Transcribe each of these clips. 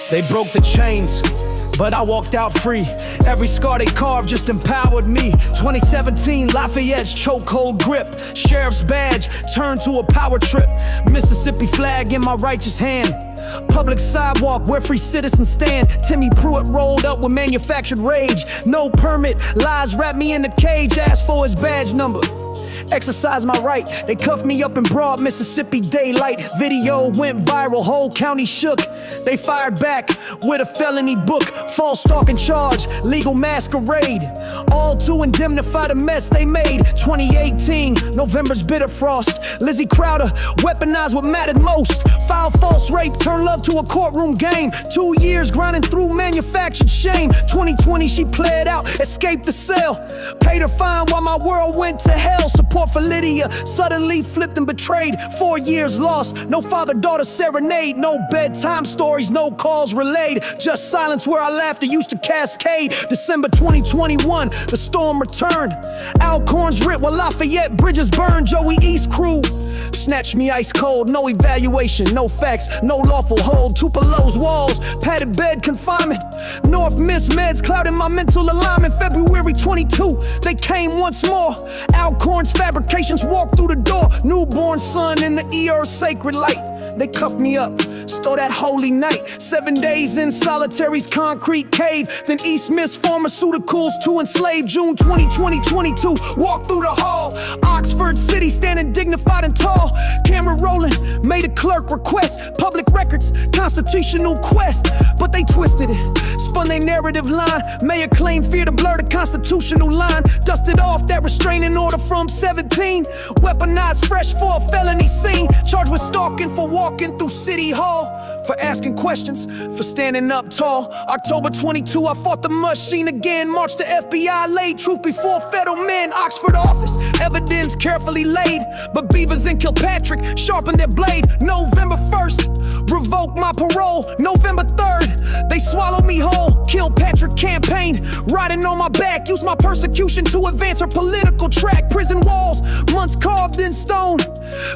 They broke the chains, but I walked out free. Every scar they carved just empowered me. 2017, Lafayette's chokehold grip. Sheriff's badge turned to a power trip. Mississippi flag in my righteous hand. Public sidewalk where free citizens stand. Timmy Pruitt rolled up with manufactured rage. No permit, lies wrapped me in a cage. Asked for his badge number, exercise my right. They cuffed me up in broad Mississippi daylight. Video went viral, whole county shook. They fired back with a felony book. False stalking charge, legal masquerade. All to indemnify the mess they made. 2018, November's bitter frost. Lizzie Crowder, weaponized what mattered most. Filed false rape, turned love to a courtroom game. 2 years grinding through manufactured shame. 2020, she played out, escaped the cell. Paid her fine while my world went to hell. Support for Lydia suddenly flipped and betrayed. 4 years lost, no father-daughter serenade. No bedtime stories, no calls relayed. Just silence where our laughter used to cascade. December 2021, the storm returned. Alcorns ripped while Lafayette bridges burned. Joey East crew snatched me ice cold. No evaluation, no facts, no lawful hold. Tupelo's walls, padded bed confinement. North Miss meds clouding my mental alignment. February 22, they came once more. Alcorns fabrications walked through the door. Newborn son in the ER sacred light. They cuffed me up, stole that holy night. 7 days in solitary's concrete cave. Then East Miss pharmaceuticals to enslave. June 2022, walked through the hall. Oxford City standing dignified and tall. Camera rolling, made a clerk request. Public records, constitutional quest. But they twisted it, spun their narrative line. Mayor claimed fear to blur the constitutional line. Dusted off that restraining order from 17. Weaponized fresh for a felony scene. Charged with stalking for walking through City Hall. For asking questions, for standing up tall. October 22, I fought the machine again. Marched to FBI, laid truth before federal men. Oxford office, evidence carefully laid. But Beavers and Kilpatrick sharpened their blade. November 1st, revoked my parole. November 3rd, they swallowed me whole. Kilpatrick campaign, riding on my back. Used my persecution to advance her political track. Prison walls, months carved in stone.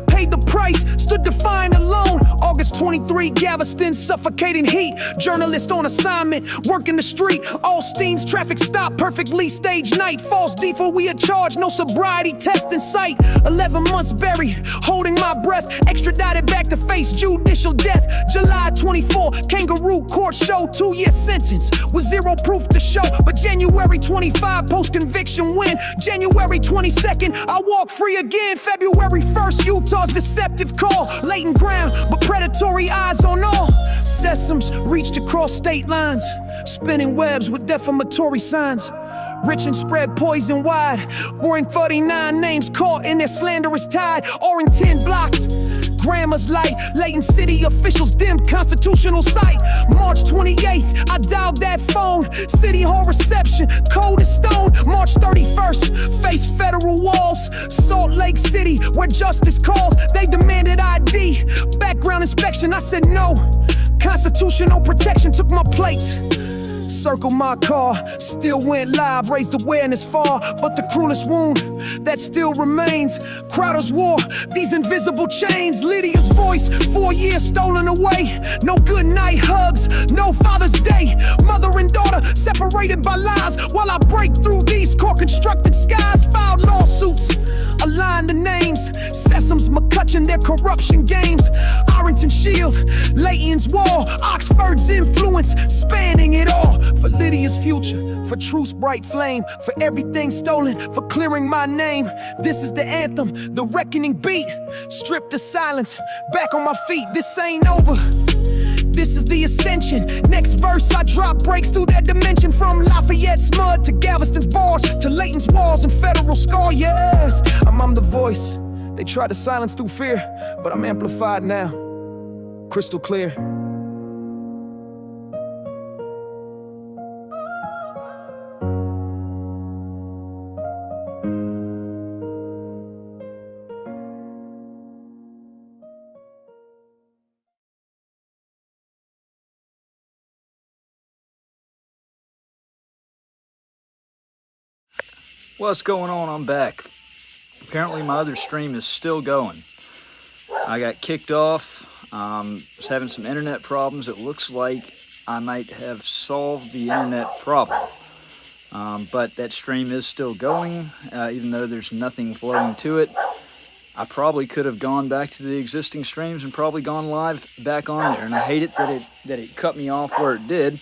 Paid the price, stood defiant alone. August 23, Galveston, suffocating heat. Journalist on assignment, working the street. Allstein's traffic stop, perfectly staged night. False default, we a charge, no sobriety test in sight. 11 months buried, holding my breath. Extradited back to face judicial death. July 24, kangaroo court show. 2-year sentence with zero proof to show. But January 25, post-conviction win. January 22nd, I walk free again. February 1st, Utah's deceptive call. Latent ground, but predatory eyes on all. Sesames reached across state lines, spinning webs with defamatory signs. Rich and spread poison wide. Wearing 39 names caught in their slanderous tide. Orrington blocked, grammar's light. Latent city officials dimmed constitutional sight. March 28th, I dialed that phone. City hall reception, cold as stone. March 31st, face federal walls. Salt Lake City, where justice calls. They demanded ID, background inspection. I said no. Constitutional protection took my place. Circle my car, still went live, raised awareness far. But the cruelest wound that still remains. Crowder's war, these invisible chains. Lydia's voice, 4 years stolen away. No good night hugs, no Father's Day. Mother and daughter separated by lies. While I break through these court-constructed skies. Filed lawsuits, align the names. Sesames, McCutcheon, their corruption games. Arrington Shield, Layton's wall. Oxford's influence, spanning it all. For Lydia's future, for truth's bright flame. For everything stolen, for clearing my name. This is the anthem, the reckoning beat. Stripped of silence, back on my feet. This ain't over, this is the ascension. Next verse I drop breaks through that dimension. From Lafayette's mud to Galveston's bars, to Layton's walls and federal scar. Yes, I'm the voice they tried to silence through fear, but I'm amplified now, crystal clear. What's going on? I'm back. Apparently my other stream is still going. I got kicked off. Was having some internet problems. It looks like I might have solved the internet problem. But that stream is still going, even though there's nothing flowing to it. I probably could have gone back to the existing streams and probably gone live back on there. And I hate it that it cut me off where it did.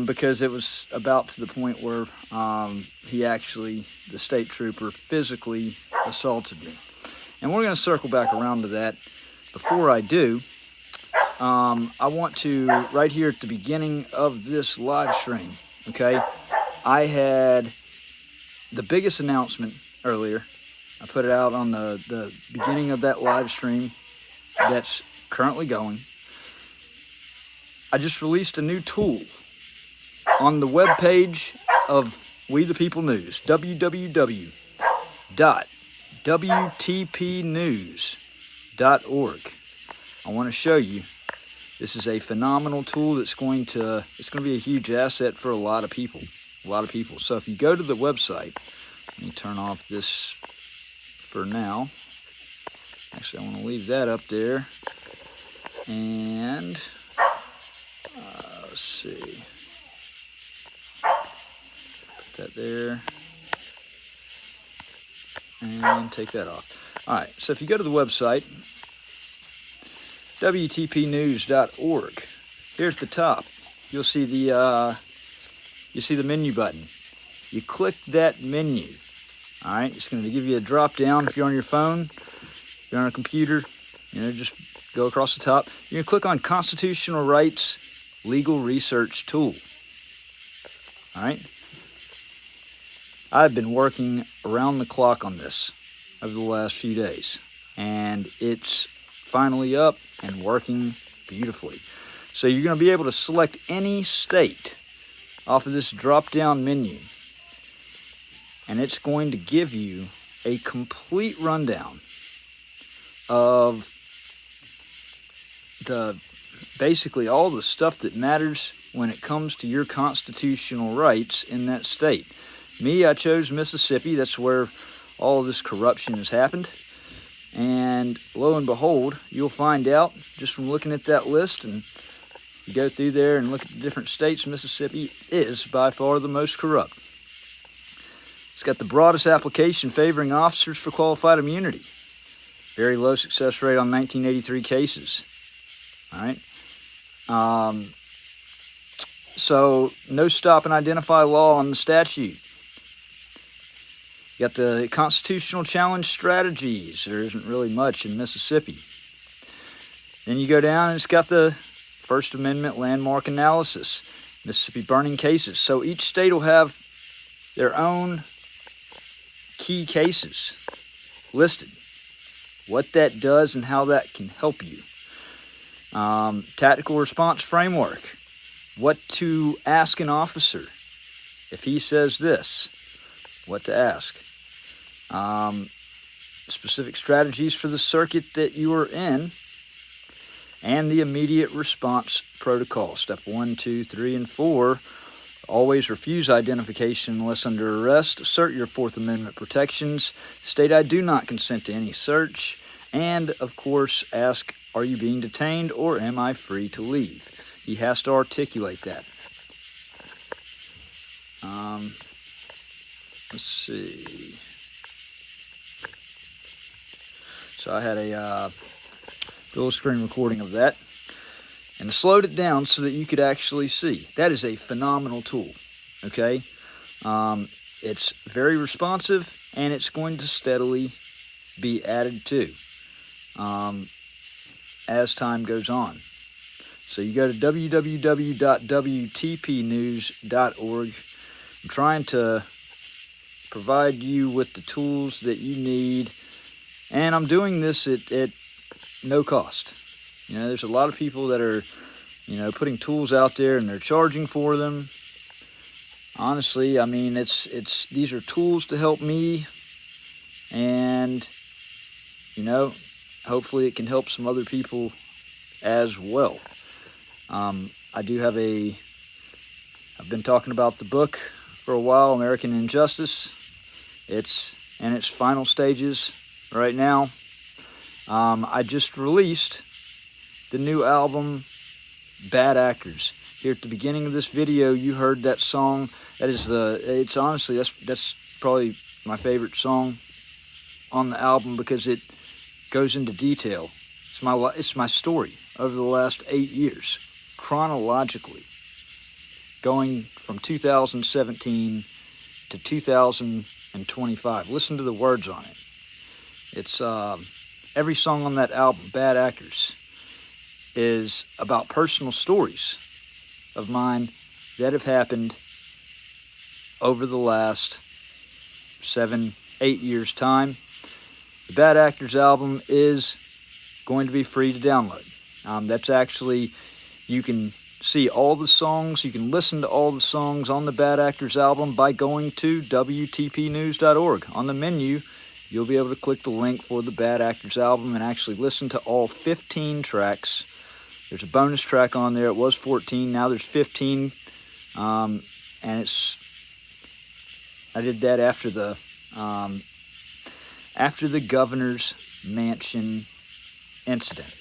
Because it was about to the point where the state trooper, physically assaulted me. And we're going to circle back around to that. Before I do, I want to, right here at the beginning of this live stream, okay, I had the biggest announcement earlier. I put it out on the beginning of that live stream that's currently going. I just released a new tool on the webpage of We the People News, www.wtpnews.org. I want to show you, this is a phenomenal tool that's going to be a huge asset for a lot of people. So if you go to the website, let me turn off this for now. Actually, I want to leave that up there. And let's see. That there, and take that off. All right, so if you go to the website, wtpnews.org, here at the top, you'll see the menu button. You click that menu. All right, it's going to give you a drop down. If you're on your phone, if you're on a computer, just go across the top. You're going to click on Constitutional Rights Legal Research Tool. All right. I've been working around the clock on this over the last few days, and it's finally up and working beautifully. So you're going to be able to select any state off of this drop-down menu, and it's going to give you a complete rundown of basically all the stuff that matters when it comes to your constitutional rights in that state. Me, I chose Mississippi. That's where all of this corruption has happened. And lo and behold, you'll find out just from looking at that list, and you go through there and look at the different states, Mississippi is by far the most corrupt. It's got the broadest application favoring officers for qualified immunity. Very low success rate on 1983 cases. All right. So no stop and identify law on the statute. You got the constitutional challenge strategies. There isn't really much in Mississippi. Then you go down and it's got the First Amendment landmark analysis, Mississippi burning cases. So each state will have their own key cases listed, what that does and how that can help you. Tactical response framework, what to ask an officer if he says this, what to ask. Specific strategies for the circuit that you are in, and the immediate response protocol. Step 1, 2, 3, and 4. Always refuse identification unless under arrest. Assert your Fourth Amendment protections. State I do not consent to any search. And, of course, ask, are you being detained or am I free to leave? He has to articulate that. Let's see. So I had a little screen recording of that, and I slowed it down so that you could actually see. That is a phenomenal tool, okay? It's very responsive, and it's going to steadily be added to as time goes on. So you go to www.wtpnews.org. I'm trying to provide you with the tools that you need, and I'm doing this at no cost. There's a lot of people that are, putting tools out there and they're charging for them. Honestly, I mean, these are tools to help me, and, hopefully it can help some other people as well. I've been talking about the book for a while, American Injustice. It's in its final stages right now. I just released the new album, Bad Actors. Here at the beginning of this video, you heard that song. It's honestly, that's probably my favorite song on the album because it goes into detail. It's my story over the last 8 years, chronologically, going from 2017 to 2025. Listen to the words on it. It's every song on that album, Bad Actors, is about personal stories of mine that have happened over the last 7-8 years' time. The Bad Actors album is going to be free to download. That's actually, you can see all the songs, you can listen to all the songs on the Bad Actors album by going to WTPnews.org. On the menu, you'll be able to click the link for the Bad Actors album and actually listen to all 15 tracks. There's a bonus track on there. It was 14, now there's 15, and I did that after the governor's mansion incident.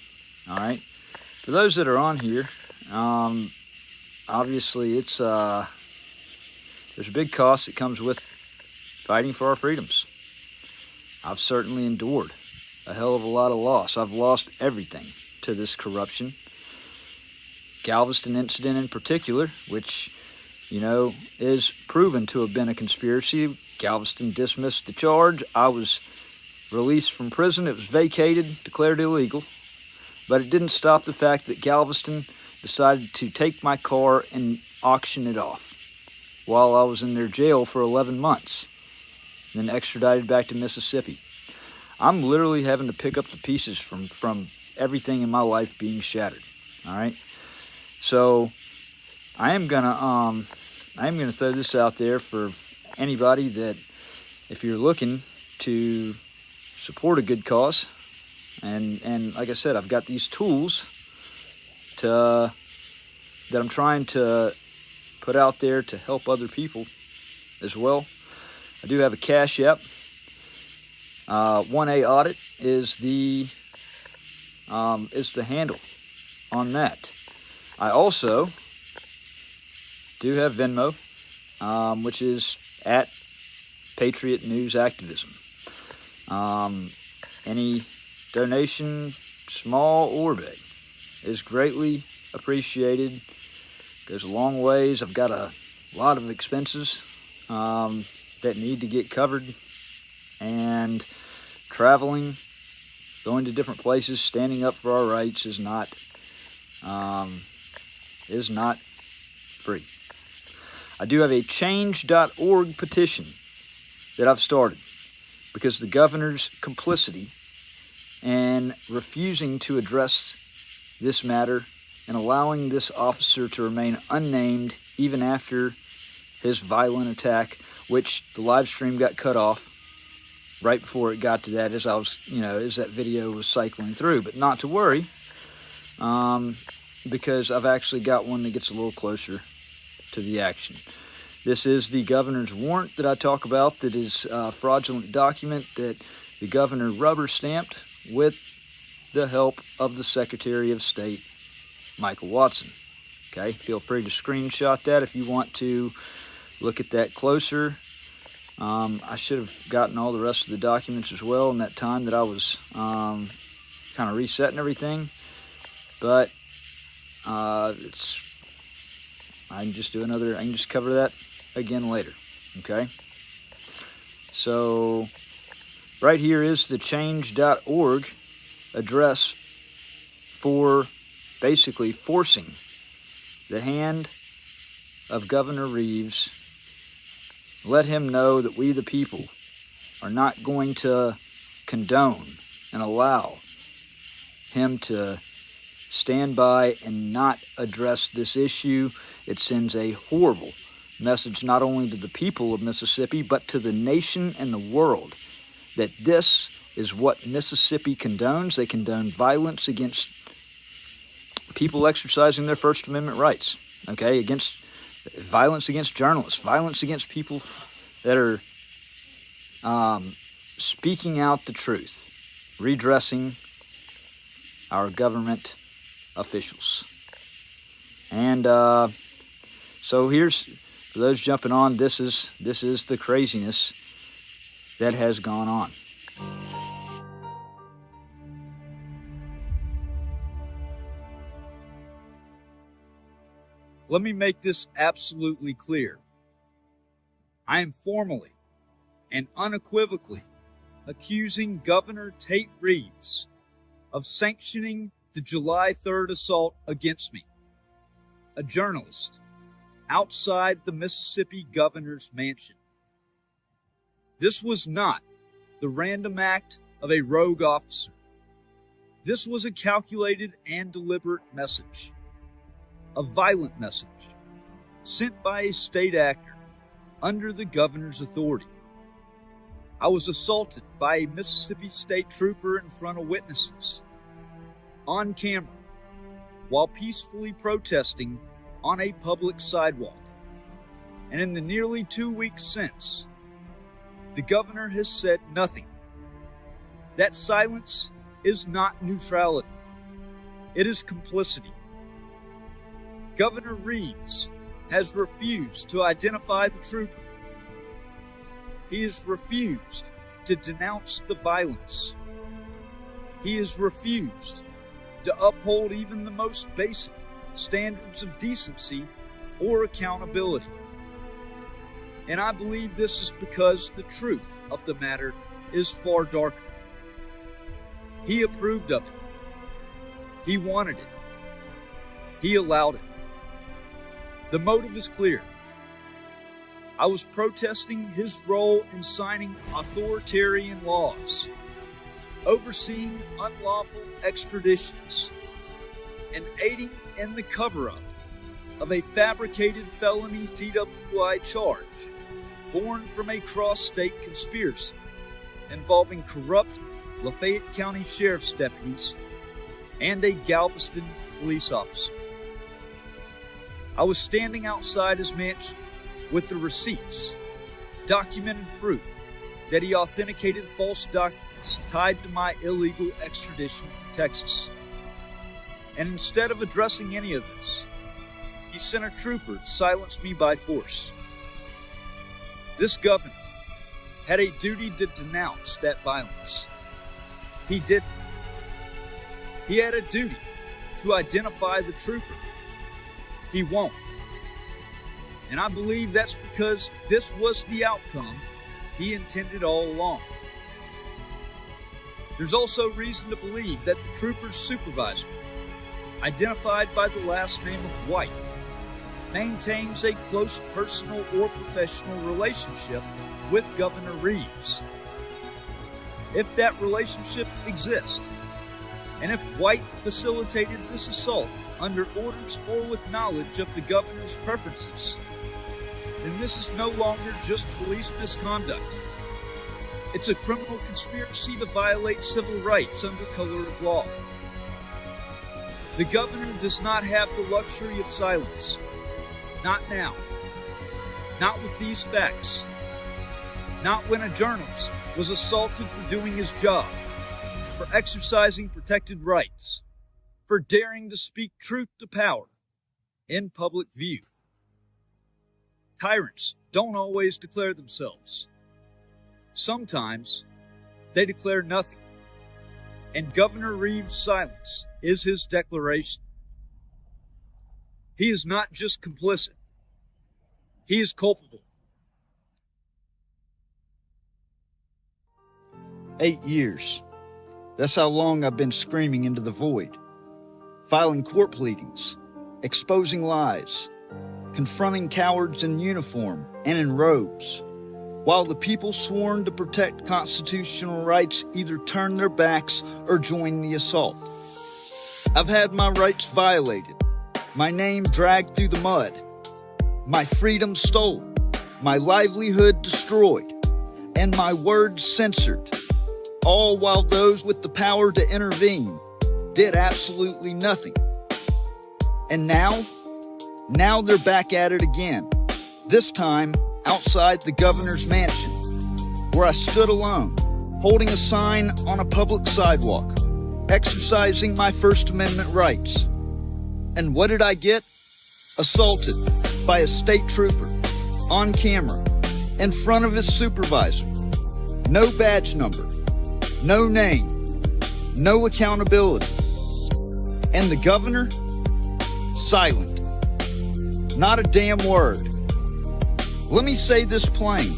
All right. For those that are on here, obviously it's there's a big cost that comes with fighting for our freedoms. I've certainly endured a hell of a lot of loss. I've lost everything to this corruption. Galveston incident in particular, which, you know, is proven to have been a conspiracy. Galveston dismissed the charge. I was released from prison. It was vacated, declared illegal. But it didn't stop the fact that Galveston decided to take my car and auction it off while I was in their jail for 11 months. Then extradited back to Mississippi. I'm literally having to pick up the pieces from everything in my life being shattered. All right. So I am gonna throw this out there for anybody that, if you're looking to support a good cause, and like I said, I've got these tools that I'm trying to put out there to help other people as well. I do have a Cash App. 1A Audit is the handle on that. I also do have Venmo, which is at Patriot News Activism. Any donation, small or big, is greatly appreciated. Goes a long ways. I've got a lot of expenses that need to get covered, and traveling, going to different places, standing up for our rights is not free. I do have a change.org petition that I've started because the governor's complicity in refusing to address this matter and allowing this officer to remain unnamed even after his violent attack, which the live stream got cut off right before it got to that, as that video was cycling through. But not to worry, because I've actually got one that gets a little closer to the action. This is the governor's warrant that I talk about, that is a fraudulent document that the governor rubber stamped with the help of the Secretary of State, Michael Watson. Okay, feel free to screenshot that if you want to look at that closer. I should have gotten all the rest of the documents as well in that time that I was kind of resetting everything, but I can just cover that again later. Okay, so right here is the change.org address for basically forcing the hand of Governor Reeves. Let him know that we the people are not going to condone and allow him to stand by and not address this issue. It sends a horrible message not only to the people of Mississippi, but to the nation and the world, that this is what Mississippi condones. They condone violence against people exercising their First Amendment rights, okay, against Violence against journalists, violence against people that are speaking out the truth, redressing our government officials. And so here's, for those jumping on, this is the craziness that has gone on. Let me make this absolutely clear. I am formally and unequivocally accusing Governor Tate Reeves of sanctioning the July 3rd assault against me, a journalist, outside the Mississippi governor's mansion. This was not the random act of a rogue officer. This was a calculated and deliberate message, a violent message sent by a state actor under the governor's authority. I was assaulted by a Mississippi state trooper in front of witnesses, on camera, while peacefully protesting on a public sidewalk. And in the nearly 2 weeks since, the governor has said nothing. That silence is not neutrality. It is complicity. Governor Reeves has refused to identify the trooper. He has refused to denounce the violence. He has refused to uphold even the most basic standards of decency or accountability. And I believe this is because the truth of the matter is far darker. He approved of it. He wanted it. He allowed it. The motive is clear. I was protesting his role in signing authoritarian laws, overseeing unlawful extraditions, and aiding in the cover-up of a fabricated felony DWI charge born from a cross-state conspiracy involving corrupt Lafayette County Sheriff's deputies and a Galveston police officer. I was standing outside his mansion with the receipts, documented proof that he authenticated false documents tied to my illegal extradition from Texas. And instead of addressing any of this, he sent a trooper to silence me by force. This governor had a duty to denounce that violence. He didn't. He had a duty to identify the trooper. He won't. And I believe that's because this was the outcome he intended all along. There's also reason to believe that the trooper's supervisor, identified by the last name of White, maintains a close personal or professional relationship with Governor Reeves. If that relationship exists, and if White facilitated this assault under orders or with knowledge of the governor's preferences, then this is no longer just police misconduct. It's a criminal conspiracy to violate civil rights under color of law. The governor does not have the luxury of silence. Not now. Not with these facts. Not when a journalist was assaulted for doing his job, for exercising protected rights, for daring to speak truth to power in public view. Tyrants don't always declare themselves. Sometimes they declare nothing, and Governor Reeves' silence is his declaration. He is not just complicit, he is culpable. 8 years. That's how long I've been screaming into the void, filing court pleadings, exposing lies, confronting cowards in uniform and in robes, while the people sworn to protect constitutional rights either turn their backs or join the assault. I've had my rights violated, my name dragged through the mud, my freedom stolen, my livelihood destroyed, and my words censored, all while those with the power to intervene did absolutely nothing. And now, Now they're back at it again, this time outside the governor's mansion, where I stood alone, holding a sign on a public sidewalk, exercising my First Amendment rights. And what did I get? Assaulted by a state trooper, on camera, in front of his supervisor. No badge number, no name, no accountability. And the governor? Silent. Not a damn word. Let me say this plain.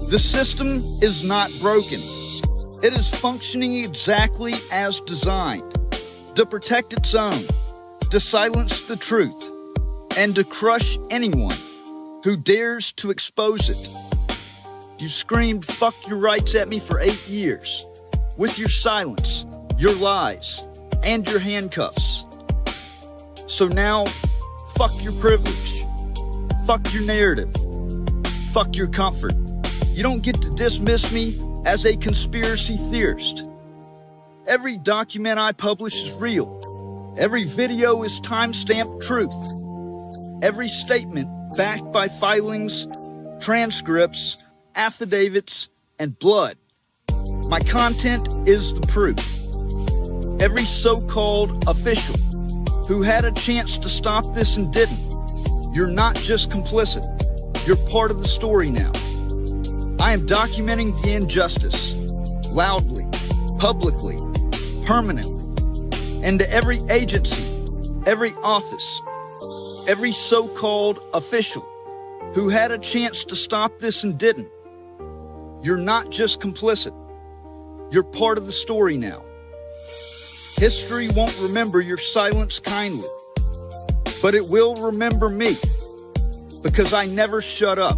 The system is not broken. It is functioning exactly as designed, to protect its own, to silence the truth, and to crush anyone who dares to expose it. You screamed "fuck your rights" at me for 8 years, with your silence, your lies, and your handcuffs. So now, fuck your privilege, fuck your narrative, fuck your comfort. You don't get to dismiss me as a conspiracy theorist. Every document I publish is real. Every video is time-stamped truth. Every statement backed by filings, transcripts, affidavits, and blood. My content is the proof. Every so-called official who had a chance to stop this and didn't, you're not just complicit, you're part of the story now. I am documenting the injustice, loudly, publicly, permanently, and to every agency, every office, every so-called official who had a chance to stop this and didn't, you're not just complicit, you're part of the story now. History won't remember your silence kindly, but it will remember me, because I never shut up.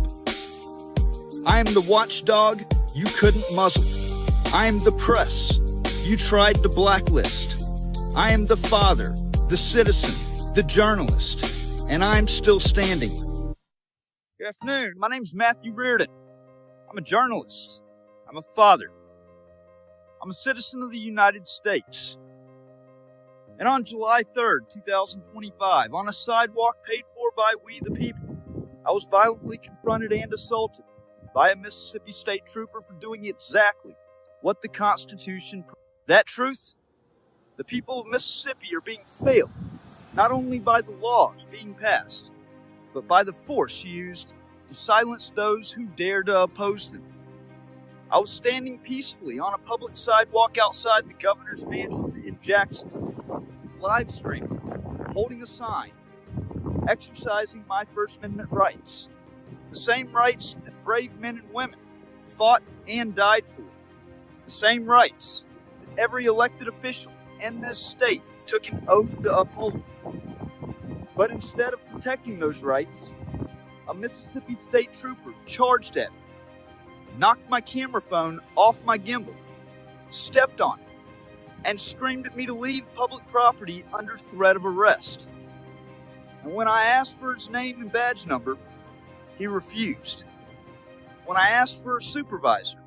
I am the watchdog you couldn't muzzle. I am the press you tried to blacklist. I am the father, the citizen, the journalist, and I'm still standing. Good afternoon. My name's Matthew Reardon. I'm a journalist. I'm a father. I'm a citizen of the United States. And on July 3rd, 2025, on a sidewalk paid for by we the people, I was violently confronted and assaulted by a Mississippi state trooper for doing exactly what the Constitution. That truth, the people of Mississippi are being failed, not only by the laws being passed, but by the force used to silence those who dare to oppose them. I was standing peacefully on a public sidewalk outside the governor's mansion in Jackson, live streaming, holding a sign, exercising my First Amendment rights. The same rights that brave men and women fought and died for. The same rights that every elected official in this state took an oath to uphold. But instead of protecting those rights, a Mississippi state trooper charged at me, knocked my camera phone off my gimbal, stepped on it, and screamed at me to leave public property under threat of arrest. And when I asked for his name and badge number, he refused. When I asked for a supervisor,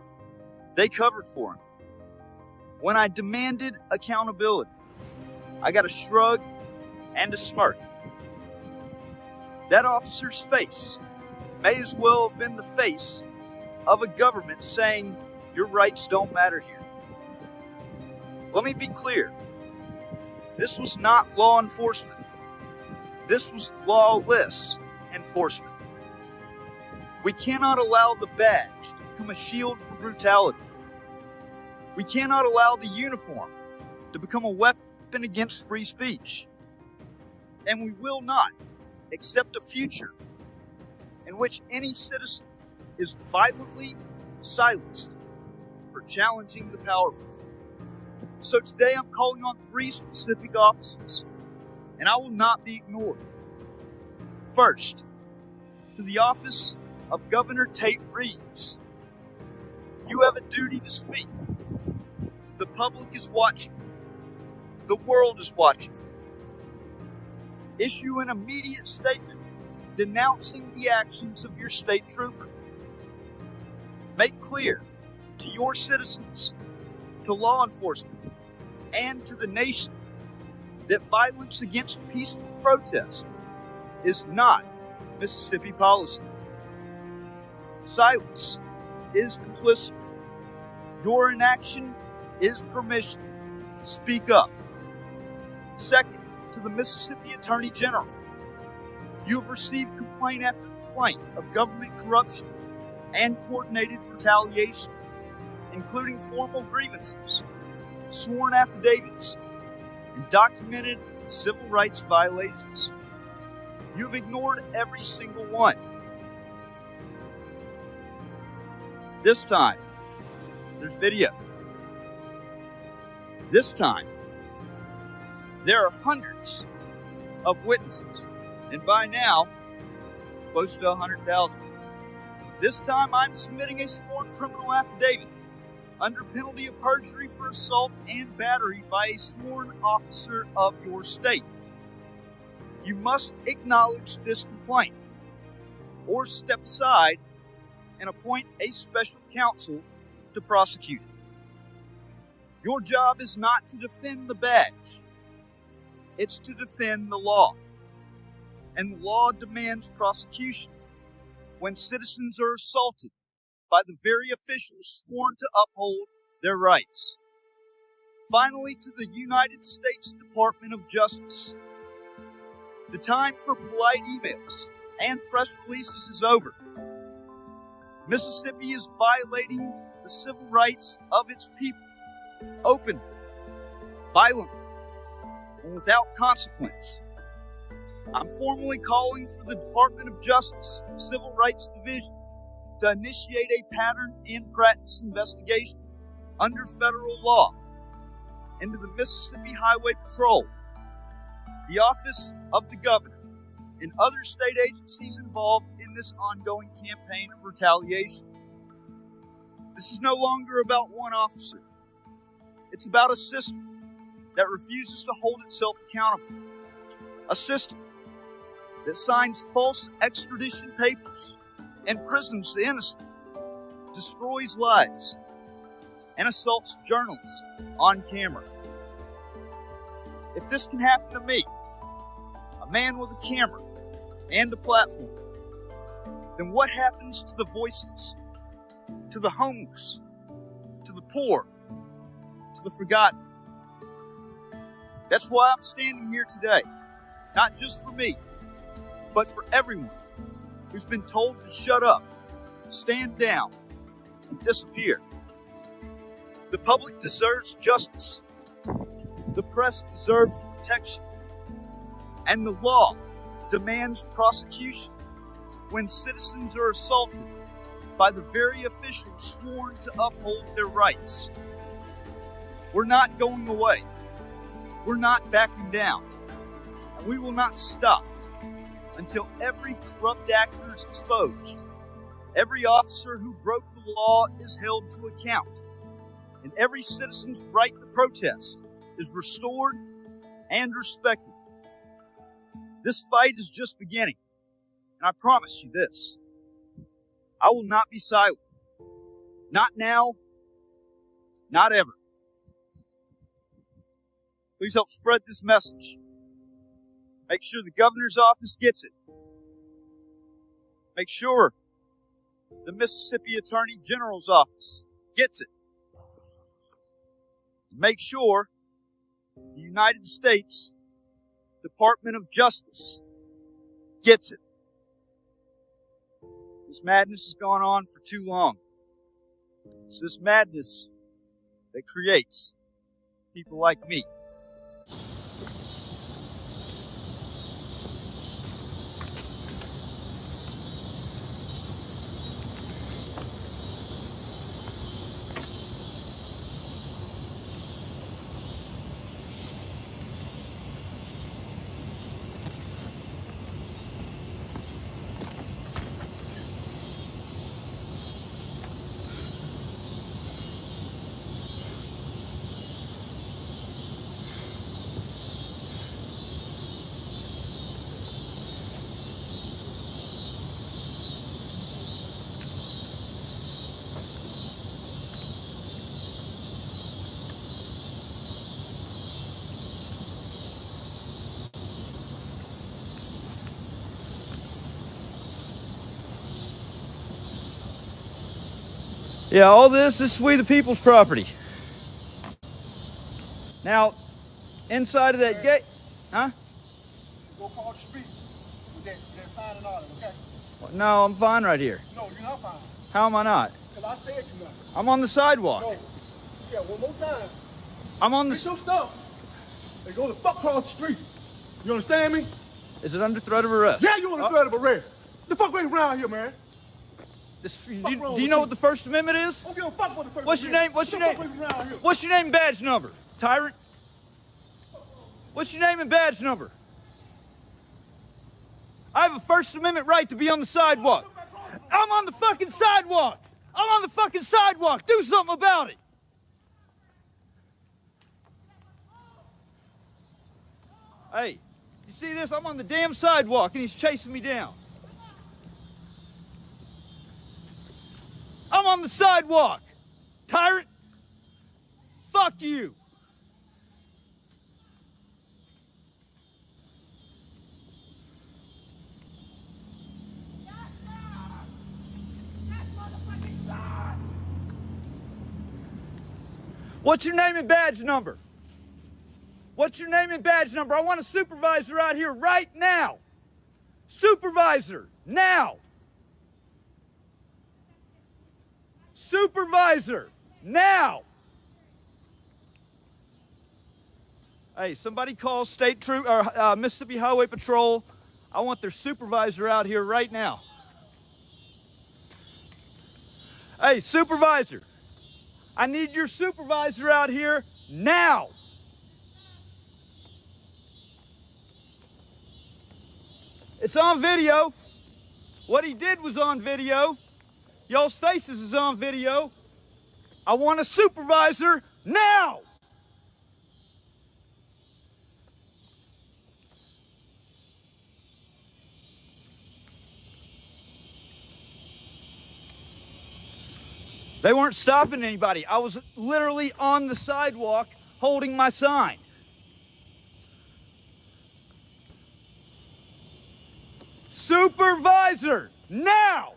they covered for him. When I demanded accountability, I got a shrug and a smirk. That officer's face may as well have been the face of a government saying, your rights don't matter here. Let me be clear. This was not law enforcement. This was lawless enforcement. We cannot allow the badge to become a shield for brutality. We cannot allow the uniform to become a weapon against free speech. And we will not accept a future in which any citizen is violently silenced for challenging the powerful. So today I'm calling on 3 specific offices, and I will not be ignored. First, to the office of Governor Tate Reeves. You have a duty to speak. The public is watching. The world is watching. Issue an immediate statement denouncing the actions of your state trooper. Make clear to your citizens, to law enforcement, and to the nation that violence against peaceful protest is not Mississippi policy. Silence is complicity. Your inaction is permission. Speak up. Second, to the Mississippi Attorney General, you have received complaint after complaint of government corruption and coordinated retaliation, including formal grievances, sworn affidavits, and documented civil rights violations. You have ignored every single one. This time, there's video. This time, there are hundreds of witnesses, and by now, close to 100,000. This time, I'm submitting a sworn criminal affidavit under penalty of perjury for assault and battery by a sworn officer of your state. You must acknowledge this complaint, or step aside and appoint a special counsel to prosecute it. Your job is not to defend the badge. It's to defend the law. And the law demands prosecution when citizens are assaulted by the very officials sworn to uphold their rights. Finally, to the United States Department of Justice, the time for polite emails and press releases is over. Mississippi is violating the civil rights of its people openly, violently, and without consequence. I'm formally calling for the Department of Justice, Civil Rights Division, to initiate a pattern and practice investigation under federal law into the Mississippi Highway Patrol, the Office of the Governor, and other state agencies involved in this ongoing campaign of retaliation. This is no longer about one officer. It's about a system that refuses to hold itself accountable. A system that signs false extradition papers, imprisons the innocent, destroys lives, and assaults journalists on camera. If this can happen to me, a man with a camera and a platform, then what happens to the voices, to the homeless, to the poor, to the forgotten? That's why I'm standing here today, not just for me, but for everyone who's been told to shut up, stand down, and disappear. The public deserves justice. The press deserves protection. And the law demands prosecution when citizens are assaulted by the very officials sworn to uphold their rights. We're not going away. We're not backing down. And we will not stop until every corrupt actor is exposed. Every officer who broke the law is held to account. And every citizen's right to protest is restored and respected. This fight is just beginning. And I promise you this: I will not be silent. Not now, not ever. Please help spread this message. Make sure the governor's office gets it. Make sure the Mississippi Attorney General's office gets it. Make sure the United States Department of Justice gets it. This madness has gone on for too long. It's this madness that creates people like me. Yeah, all this is we the people's property. Now, inside of that gate, huh? Go across the street with that sign and all that, okay? No, I'm fine right here. No, you're not fine. How am I not? Because I said you're not. I'm on the sidewalk. No. Yeah, one more time. I'm on Get your stuff and go the fuck across the street. You understand me? Is it under threat of arrest? Yeah, you on the threat of arrest. The fuck ain't around here, man. Do you know what the First Amendment is? I don't give a fuck what the first What's your name? What's your name? What's your name and badge number? Tyrant? What's your name and badge number? I have a First Amendment right to be on the sidewalk. I'm on the fucking sidewalk. I'm on the fucking sidewalk. Do something about it. Hey, you see this? I'm on the damn sidewalk and he's chasing me down. I'm on the sidewalk. Tyrant. Fuck you. What's your name and badge number? What's your name and badge number? I want a supervisor out here right now. Supervisor, now. Supervisor, now. Hey, somebody call State Troop or Mississippi Highway Patrol. I want their supervisor out here right now. Hey, supervisor. I need your supervisor out here now. It's on video. What he did was on video. Y'all's faces is on video. I want a supervisor now. They weren't stopping anybody. I was literally on the sidewalk holding my sign. Supervisor, now!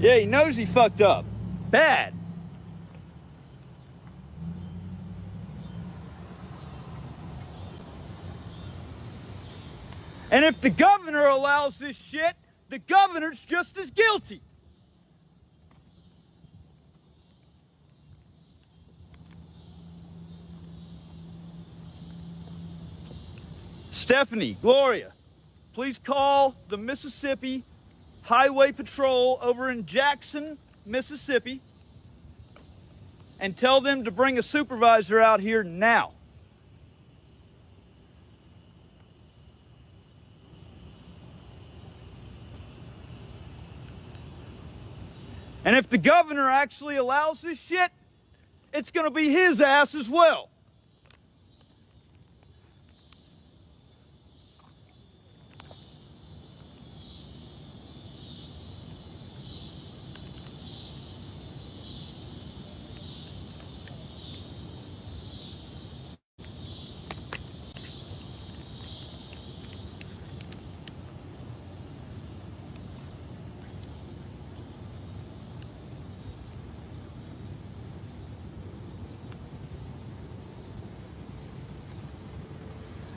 Yeah, he knows he fucked up. Bad. And if the governor allows this shit, the governor's just as guilty. Stephanie, Gloria, please call the Mississippi Highway Patrol over in Jackson, Mississippi, and tell them to bring a supervisor out here now. And if the governor actually allows this shit, it's gonna be his ass as well.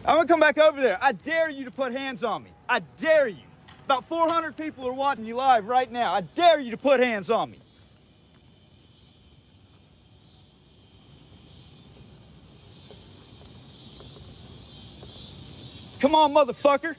I'm gonna come back over there. I dare you to put hands on me. I dare you. About 400 people are watching you live right now. I dare you to put hands on me. Come on, motherfucker.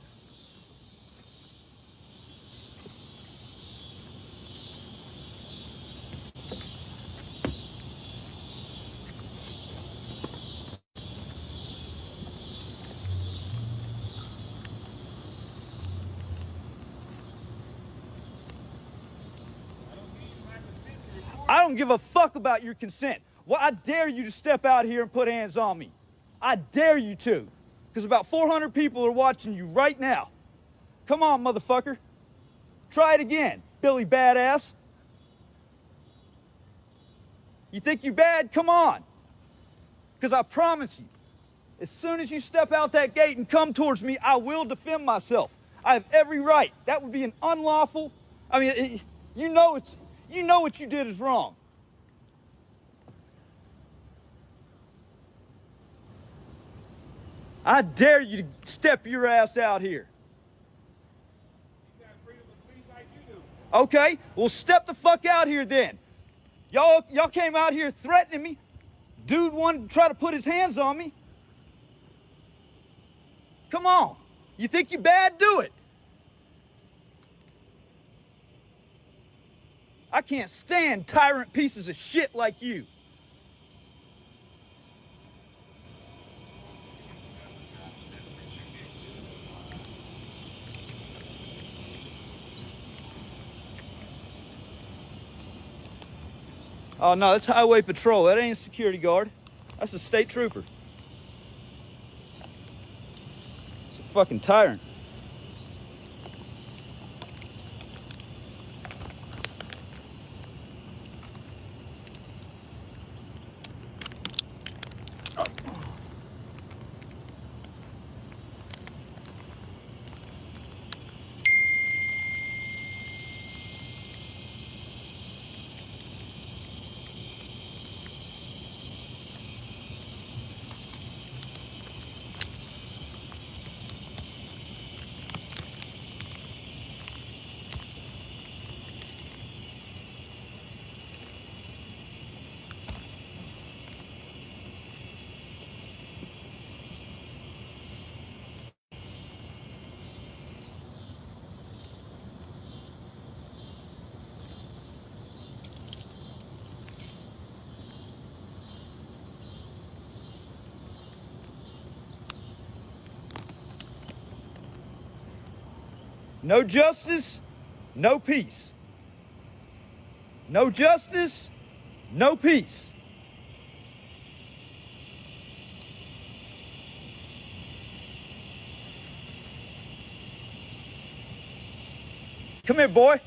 I don't give a fuck about your consent. Well, I dare you to step out here and put hands on me. I dare you to. Because about 400 people are watching you right now. Come on, motherfucker. Try it again, Billy Badass. You think you're bad? Come on. Because I promise you, as soon as you step out that gate and come towards me, I will defend myself. I have every right. That would be an unlawful. I mean, you know what you did is wrong. I dare you to step your ass out here. You got freedom of speech like you do. Okay, well step the fuck out here then. Y'all came out here threatening me. Dude wanted to try to put his hands on me. Come on. You think you're bad? Do it. I can't stand tyrant pieces of shit like you. Oh no, that's highway patrol. That ain't a security guard. That's a state trooper. It's a fucking tyrant. No justice, no peace. No justice, no peace. Come here, boy.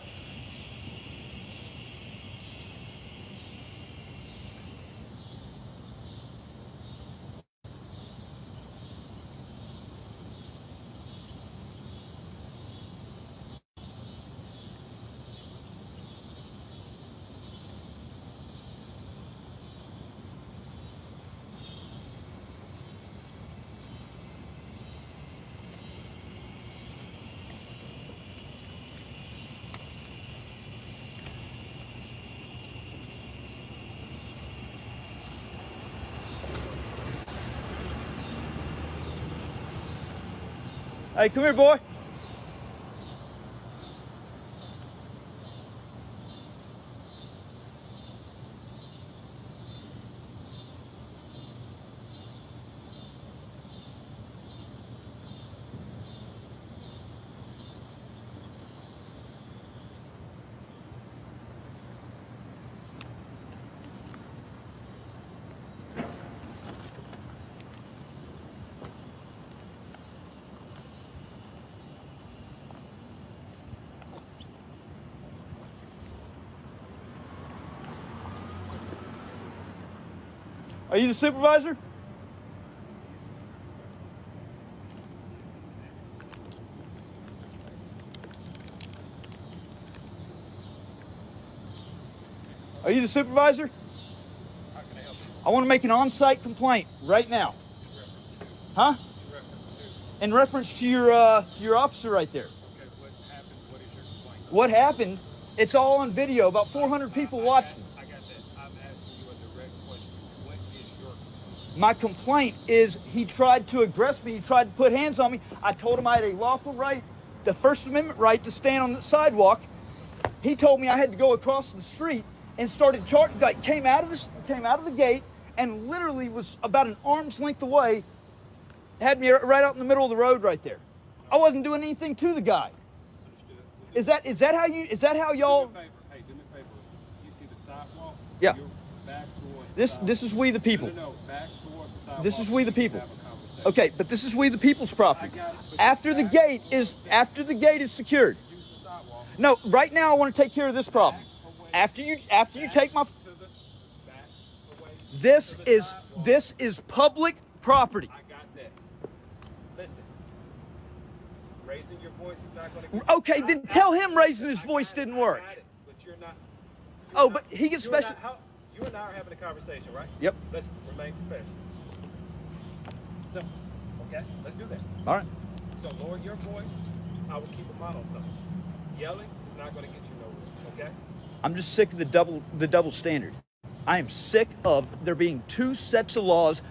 Hey, come here, boy. Are you the supervisor? Are you the supervisor? How can I help you? I want to make an on-site complaint right now. Huh? In reference to your officer right there. Okay, what happened? What is your complaint? What happened? It's all on video. About 400 people watching. I got that. I'm asking you a direct question. What is your complaint? My complaint is he tried to aggress me. He tried to put hands on me. I told him I had a lawful right, the First Amendment right to stand on the sidewalk. He told me I had to go across the street and started charging. Like came out of the gate and literally was about an arm's length away. Had me right out in the middle of the road right there. I wasn't doing anything to the guy. Understood. Is that how y'all? Do me a favor. Hey, do me a favor. You see the sidewalk? Yeah. You're back towards This is we the people. No, back towards the sidewalk. This is we the people. Have a conversation. Okay, but this is we the people's property. I got it, but After the gate is secured. use the sidewalk. No, right now I want to take care of this problem. After you take my To the back away. this is public property. I got that. Listen. Raising your voice is not going to get Okay, then tell him raising his voice didn't work. I got it, but you're not. Oh, but he gets you and special. You and I are having a conversation, right? Yep. Let's remain professional. Simple. Okay? Let's do that. All right. So lower your voice. I will keep a monotone. Yelling is not going to get you nowhere. Okay? I'm just sick of the double standard. I am sick of there being two sets of laws.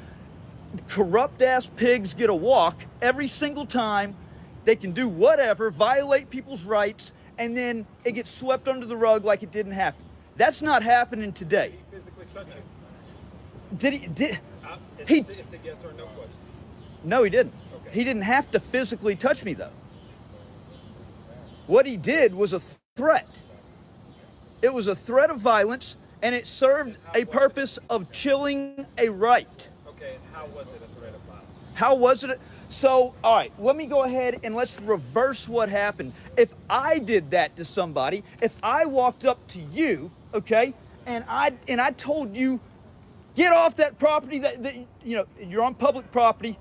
Corrupt ass pigs get a walk every single time. They can do whatever, violate people's rights, and then it gets swept under the rug like it didn't happen. That's not happening today. Did he physically touch you? It's a yes or no question. No, he didn't. Okay. He didn't have to physically touch me, though. What he did was a threat. It was a threat of violence, and it served a purpose of chilling a right. Okay, and how was it a threat of violence? How was it? So, all right, let me go ahead and let's reverse what happened. If I did that to somebody, if I walked up to you, okay, and I told you, get off that property, that you know, you're on public property,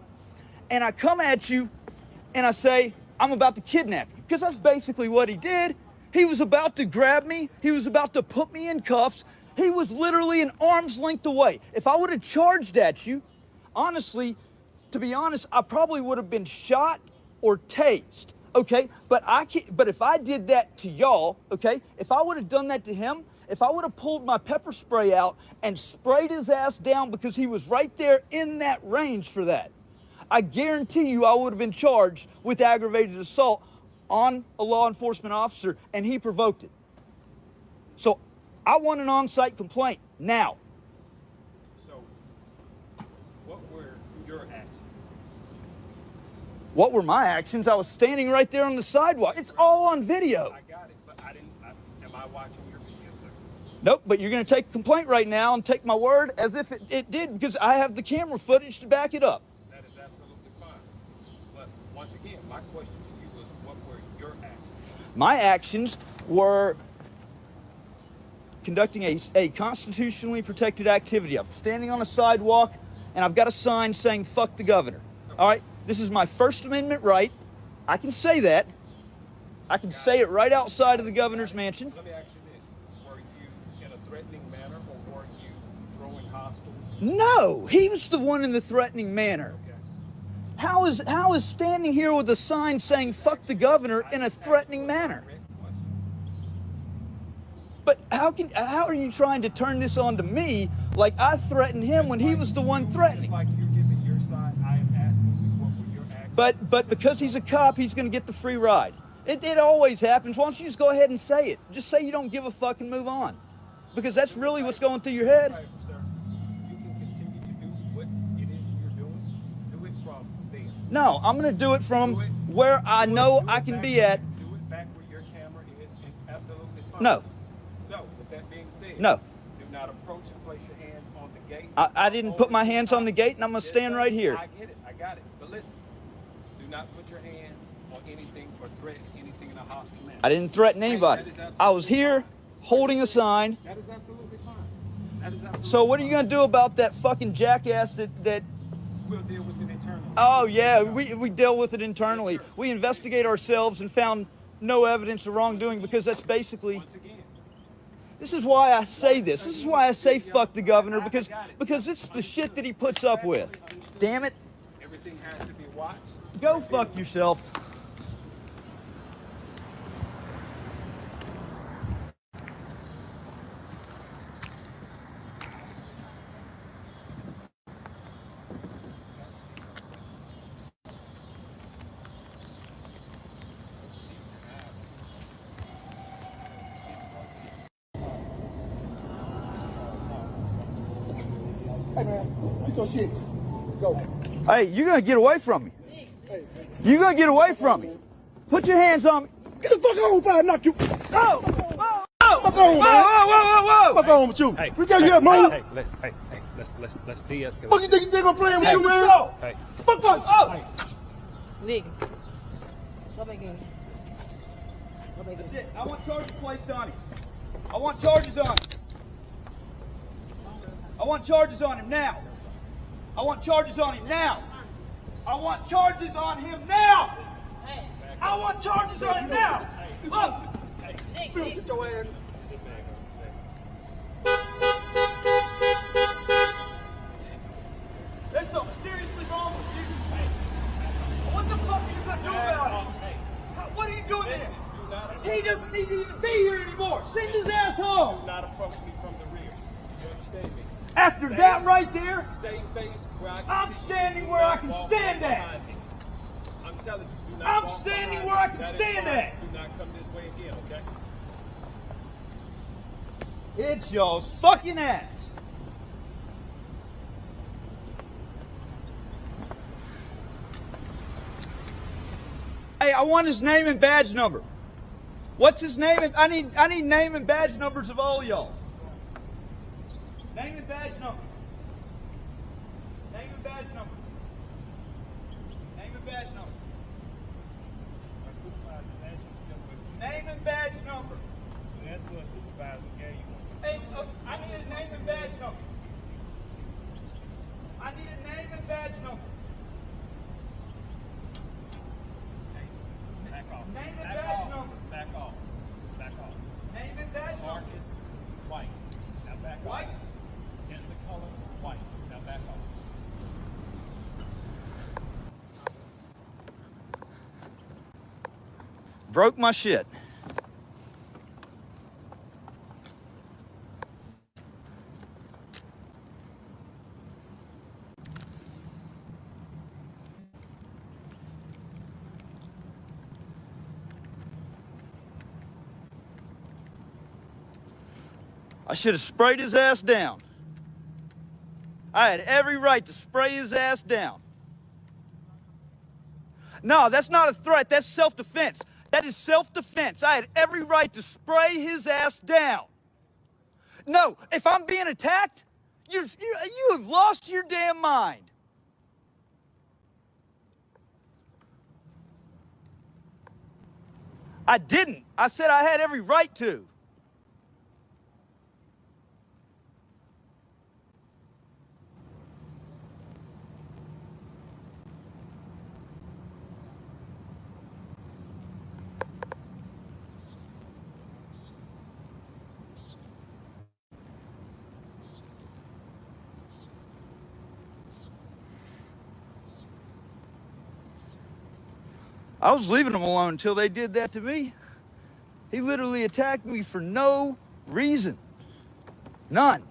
and I come at you and I say, I'm about to kidnap you, because that's basically what he did. He was about to grab me. He was about to put me in cuffs. He was literally an arm's length away. If I would have charged at you, honestly, to be honest, I probably would have been shot or tased, okay? But if I did that to y'all, okay, if I would have done that to him, if I would have pulled my pepper spray out and sprayed his ass down because he was right there in that range for that, I guarantee you I would have been charged with aggravated assault on a law enforcement officer, and he provoked it. So I want an on-site complaint now. So, what were your actions? What were my actions? I was standing right there on the sidewalk. It's all on video. I got it, but am I watching your video, sir? Nope, but you're going to take a complaint right now and take my word as if it did, because I have the camera footage to back it up. That is absolutely fine. But once again, my question to you was, what were your actions? My actions were conducting a constitutionally protected activity. I'm standing on a sidewalk, and I've got a sign saying, fuck the governor. All right? This is my First Amendment right. I can say that. I can say it right outside of the governor's mansion. Let me ask you this. Were you in a threatening manner, or were you throwing hostiles? No, he was the one in the threatening manner. Okay. How is standing here with a sign saying fuck the governor in a threatening manner? But how are you trying to turn this on to me like I threatened him when he was the one Just threatening? like you're giving your side, I am asking you, what were your actions? But because he's a cop, he's going to get the free ride. It always happens. Why don't you just go ahead and say it? Just say you don't give a fuck and move on. Because that's really what's going through your head. Right, sir. You can continue to do what it is you're doing. Do it from there. No, I'm going to do it from where I know I can be at. Do it back where your camera is, and absolutely fine. No. So, with that being said, No. do not approach and place your hands on the gate. I didn't put my hands on the gate, and I'm going to stand right here. I get it. I got it. But listen, do not put your hands on anything or threaten anything in a hostile manner. I didn't threaten anybody. I was here holding a sign. That is absolutely fine. That is absolutely So what are you fine. going to do about that fucking jackass that We'll deal with it internally. oh yeah, we deal with it internally. We investigate ourselves and found no evidence of wrongdoing, because that's basically, Once again, this is why I say this. This is why I say fuck the governor, because it's the shit that he puts up with. Damn it. everything has to be watched. Go fuck yourself. Hey man, get your shit. Go. Hey, you're gonna get away from me. You're gonna get away from me. Put your hands on me. Get the fuck on before I knock you. Oh! Oh! Oh! Fuck on, man. Whoa! Fuck on with you. Hey, We tell you that, move. let's de-escalate. Fuck you think I'm playing with you, man? Hey, Fuck. Nigga. Go back in. That's it. I want charges placed on him. I want charges on him. I want charges on him now. I want charges on him now. I want charges on him now. I want charges on him now. Look. Sit your ass. There's something seriously wrong with you. What the fuck are you gonna do about it? What are you doing there? He doesn't need to even be here anymore. Send his ass home. Do not approach me from the rear. You understand me? After that right there, Stay faced where I can I'm see standing you. where I can Walk stand at. behind me. I'm telling you, do not I'm walk standing behind where I me. can That is stand fine. at. Do not come this way again, okay? It's your fucking ass. Hey, I want his name and badge number. What's his name? I need name and badge numbers of all y'all. Name and badge number. Name and badge number. Name and badge number. Name and badge number. Hey, I need a name and badge number. I need a name and badge number. Back off. Name and Back badge off. number. Back off. Back off. Name and badge number. Marcus, white. Now back White? off. Here's the color, white. Now back off. Broke my shit. I should have sprayed his ass down. I had every right to spray his ass down. No, that's not a threat. That's self-defense. That is self-defense. I had every right to spray his ass down. No, if I'm being attacked, you have lost your damn mind. I didn't. I said I had every right to. I was leaving him alone until they did that to me. He literally attacked me for no reason. None.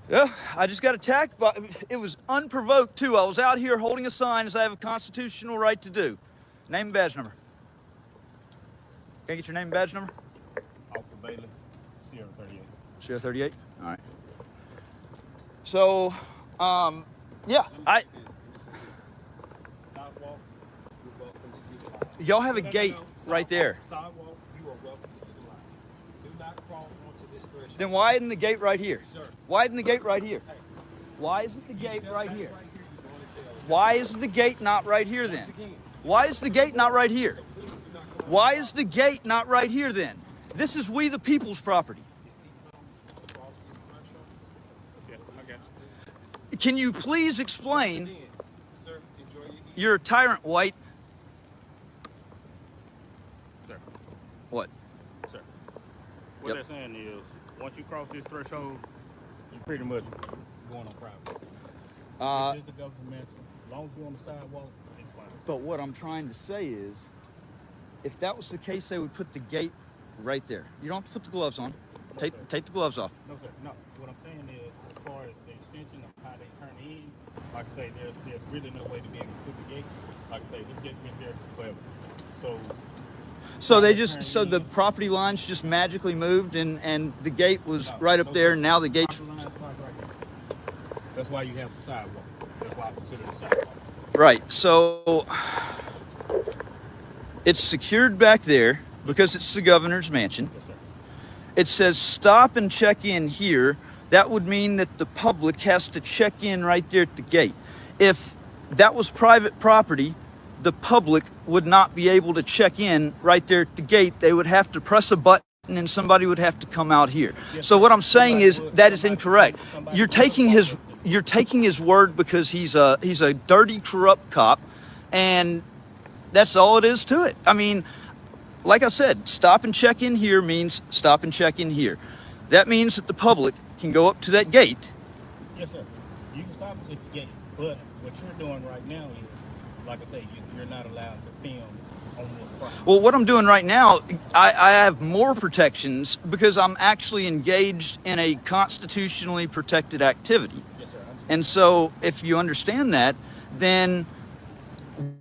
Yeah, I just got attacked, but it was unprovoked too. I was out here holding a sign as I have a constitutional right to do. Name and badge number. Can I get your name and badge number? Officer Bailey, Sierra 38. Sierra 38? All right. So, yeah, Sidewalk, you're welcome to utilize. y'all have a gate right there. Sidewalk, you are welcome to utilize. Do not cross onto this threshold. Then widen the gate right here. Sir. Widen the gate right here. Hey. Why isn't the gate right here? Right here, you're going to jail. Why is the gate not right here then? Once again, Why is the gate not right here? Why is the gate not right here then? This is we the people's property. Yeah, I got you. Can you please explain? Sir, enjoy your evening. You're a tyrant, White. Sir, What? sir. What Yep. they're saying is, once you cross this threshold, you pretty much going on private. This is the government mansion. As long as you're on the sidewalk, it's fine. But what I'm trying to say is, if that was the case, they would put the gate right there. You don't have to put the gloves on. No, Take sir. the gloves off. No, sir. No. What I'm saying is, as far as the extension of how they turn in, like I say, there's really no way to be able to put the gate. Like I say, this gate's been there forever. So they just, so the property lines just magically moved and the gate was right up there and now the gate's... Property line's like right there. That's why you have the sidewalk. That's why I consider the sidewalk. Right, so it's secured back there because it's the governor's mansion. Yes, sir. It says stop and check in here. That would mean that the public has to check in right there at the gate. If that was private property, the public would not be able to check in right there at the gate. They would have to press a button and somebody would have to come out here. Yes, So sir. what I'm saying is Somebody would- that is somebody- incorrect. somebody You're would taking follow his it. you're taking his word because he's a dirty, corrupt cop, and that's all it is to it. I mean, like I said, stop and check in here means stop and check in here. That means that the public can go up to that gate. Yes, sir. You can stop at the gate, but what you're doing right now is, like I say, you're not allowed to film on this property. Well, what I'm doing right now, I have more protections because I'm actually engaged in a constitutionally protected activity. Yes, sir. I understand. And so if you understand that, then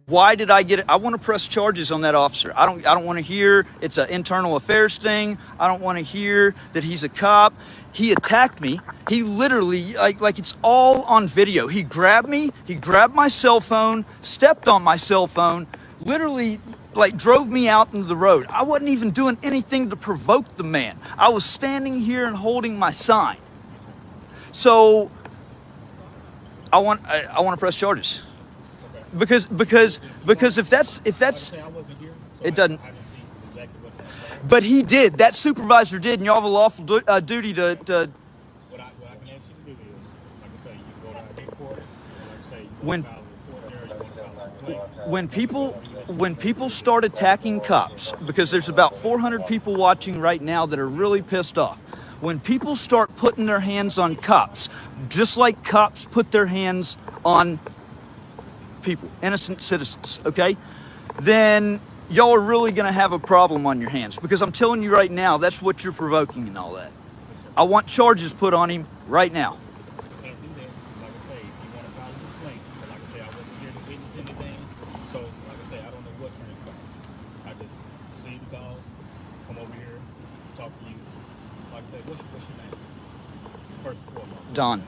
why did I get it? I want to press charges on that officer. I don't want to hear it's an internal affairs thing. I don't want to hear that he's a cop. He attacked me. He literally, like it's all on video. He grabbed me, he grabbed my cell phone, stepped on my cell phone, literally like drove me out into the road. I wasn't even doing anything to provoke the man. I was standing here and holding my sign. So I want to press charges. Because if that's Like I say, I wasn't here, so it doesn't. I didn't see exactly what happened. But he did. That supervisor did, and y'all have a lawful duty to What I can ask you to do is, like I say, you go to our headquarters, and like I say, you When- file a report there, you want to file a complaint. when people start attacking cops, because there's about 400 people watching right now that are really pissed off. When people start putting their hands on cops, just like cops put their hands on people, innocent citizens, okay? Then y'all are really gonna have a problem on your hands, because I'm telling you right now, that's what you're provoking and all that. I want charges put on him right now. You can't do that. Like I say, if you want to file a complaint, but like I say, I wasn't here to witness anything, so like I say, I don't know what transpired. I just received the call, come over here, talk to you. Like I say, what's your name? First and foremost. Don.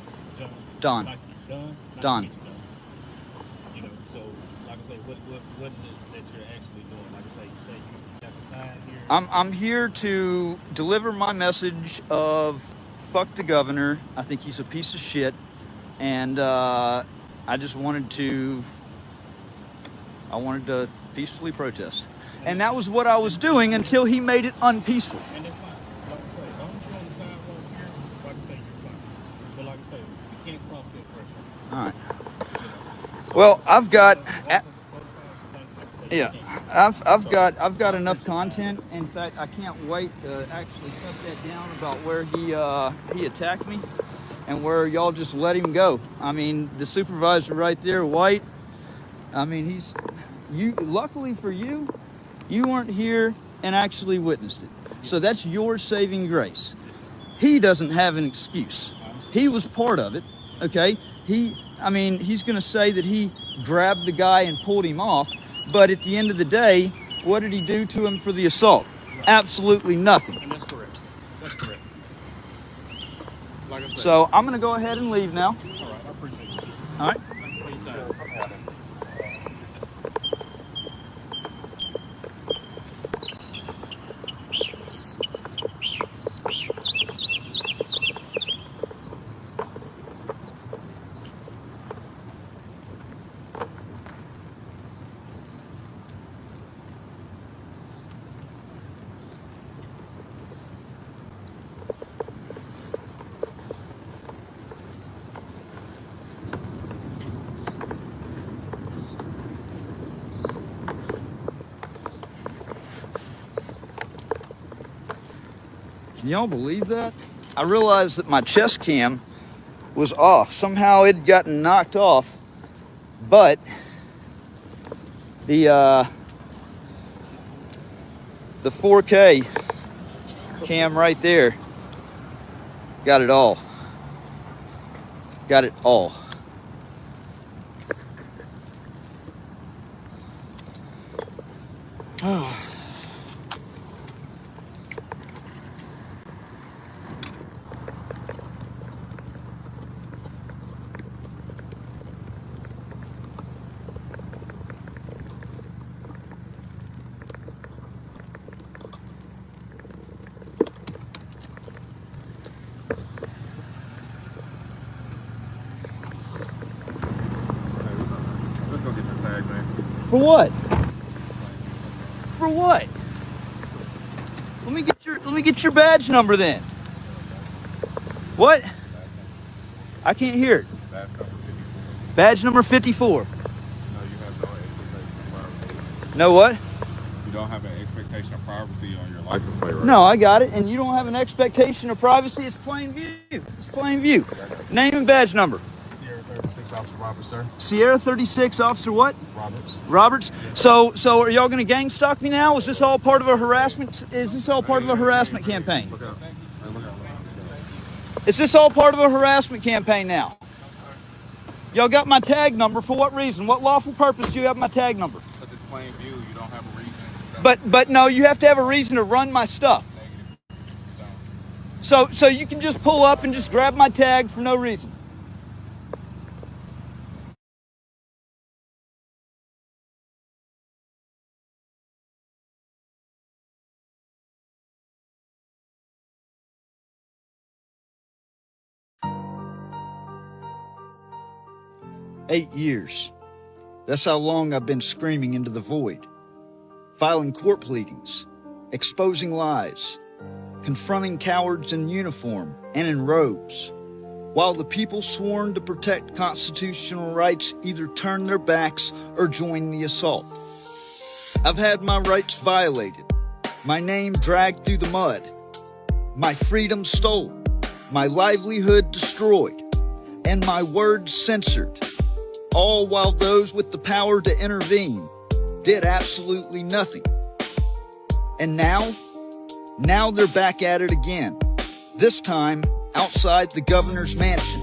Don. Nice to meet you. Nice Don. to meet you, Don. You know, so like I say, what is it that you're actually doing? Like I say, you say you got the sign here. I'm here to deliver my message of fuck the governor. I think he's a piece of shit, and I just wanted to peacefully protest, and that was what I was doing until he made it unpeaceful. And that's fine. Like I say, as long as you're on the sidewalk here, like I say, you're fine. But like I say, you can't cross that threshold. All right. Well, I've got. Yeah, I've got enough content. In fact, I can't wait to actually cut that down about where he attacked me and where y'all just let him go. I mean, the supervisor right there, White. I mean, luckily for you, you weren't here and actually witnessed it. So that's your saving grace. He doesn't have an excuse. He was part of it, okay? He's gonna say that he grabbed the guy and pulled him off. But at the end of the day, what did he do to him for the assault? Absolutely nothing. And that's correct. That's correct. Like I said. So I'm gonna go ahead and leave now. All right, I appreciate you. All right. Thank you for your time. Can y'all believe that? I realized that my chest cam was off. Somehow it had gotten knocked off, but the 4K cam right there got it all. Got it all. Let's go get your tag, man. For what? For what? Let me get your badge number then. What? I can't hear it. Badge number 54. Badge number 54. No, you have no expectation of privacy. No what? You don't have an expectation of privacy on your license plate, right? No, I got it. And you don't have an expectation of privacy. It's plain view. It's plain view. Name and badge number. Sierra 36, Officer Roberts, sir. Sierra 36, Officer what? Roberts. Roberts. So are y'all going to gang stalk me now? Is this all part of a harassment? Is this all part of a harassment campaign? Look out. Hey, look out. Is this all part of a harassment campaign now? Y'all got my tag number for what reason? What lawful purpose do you have my tag number? But it's plain view. You don't have a reason. But no, you have to have a reason to run my stuff. Negative. You don't. So you can just pull up and just grab my tag for no reason. "8 years. That's how long I've been screaming into the void, filing court pleadings, exposing lies, confronting cowards in uniform and in robes, while the people sworn to protect constitutional rights either turn their backs or join the assault. I've had my rights violated, my name dragged through the mud, my freedom stolen, my livelihood destroyed, and my words censored, all while those with the power to intervene did absolutely nothing. And now they're back at it again, this time outside the governor's mansion,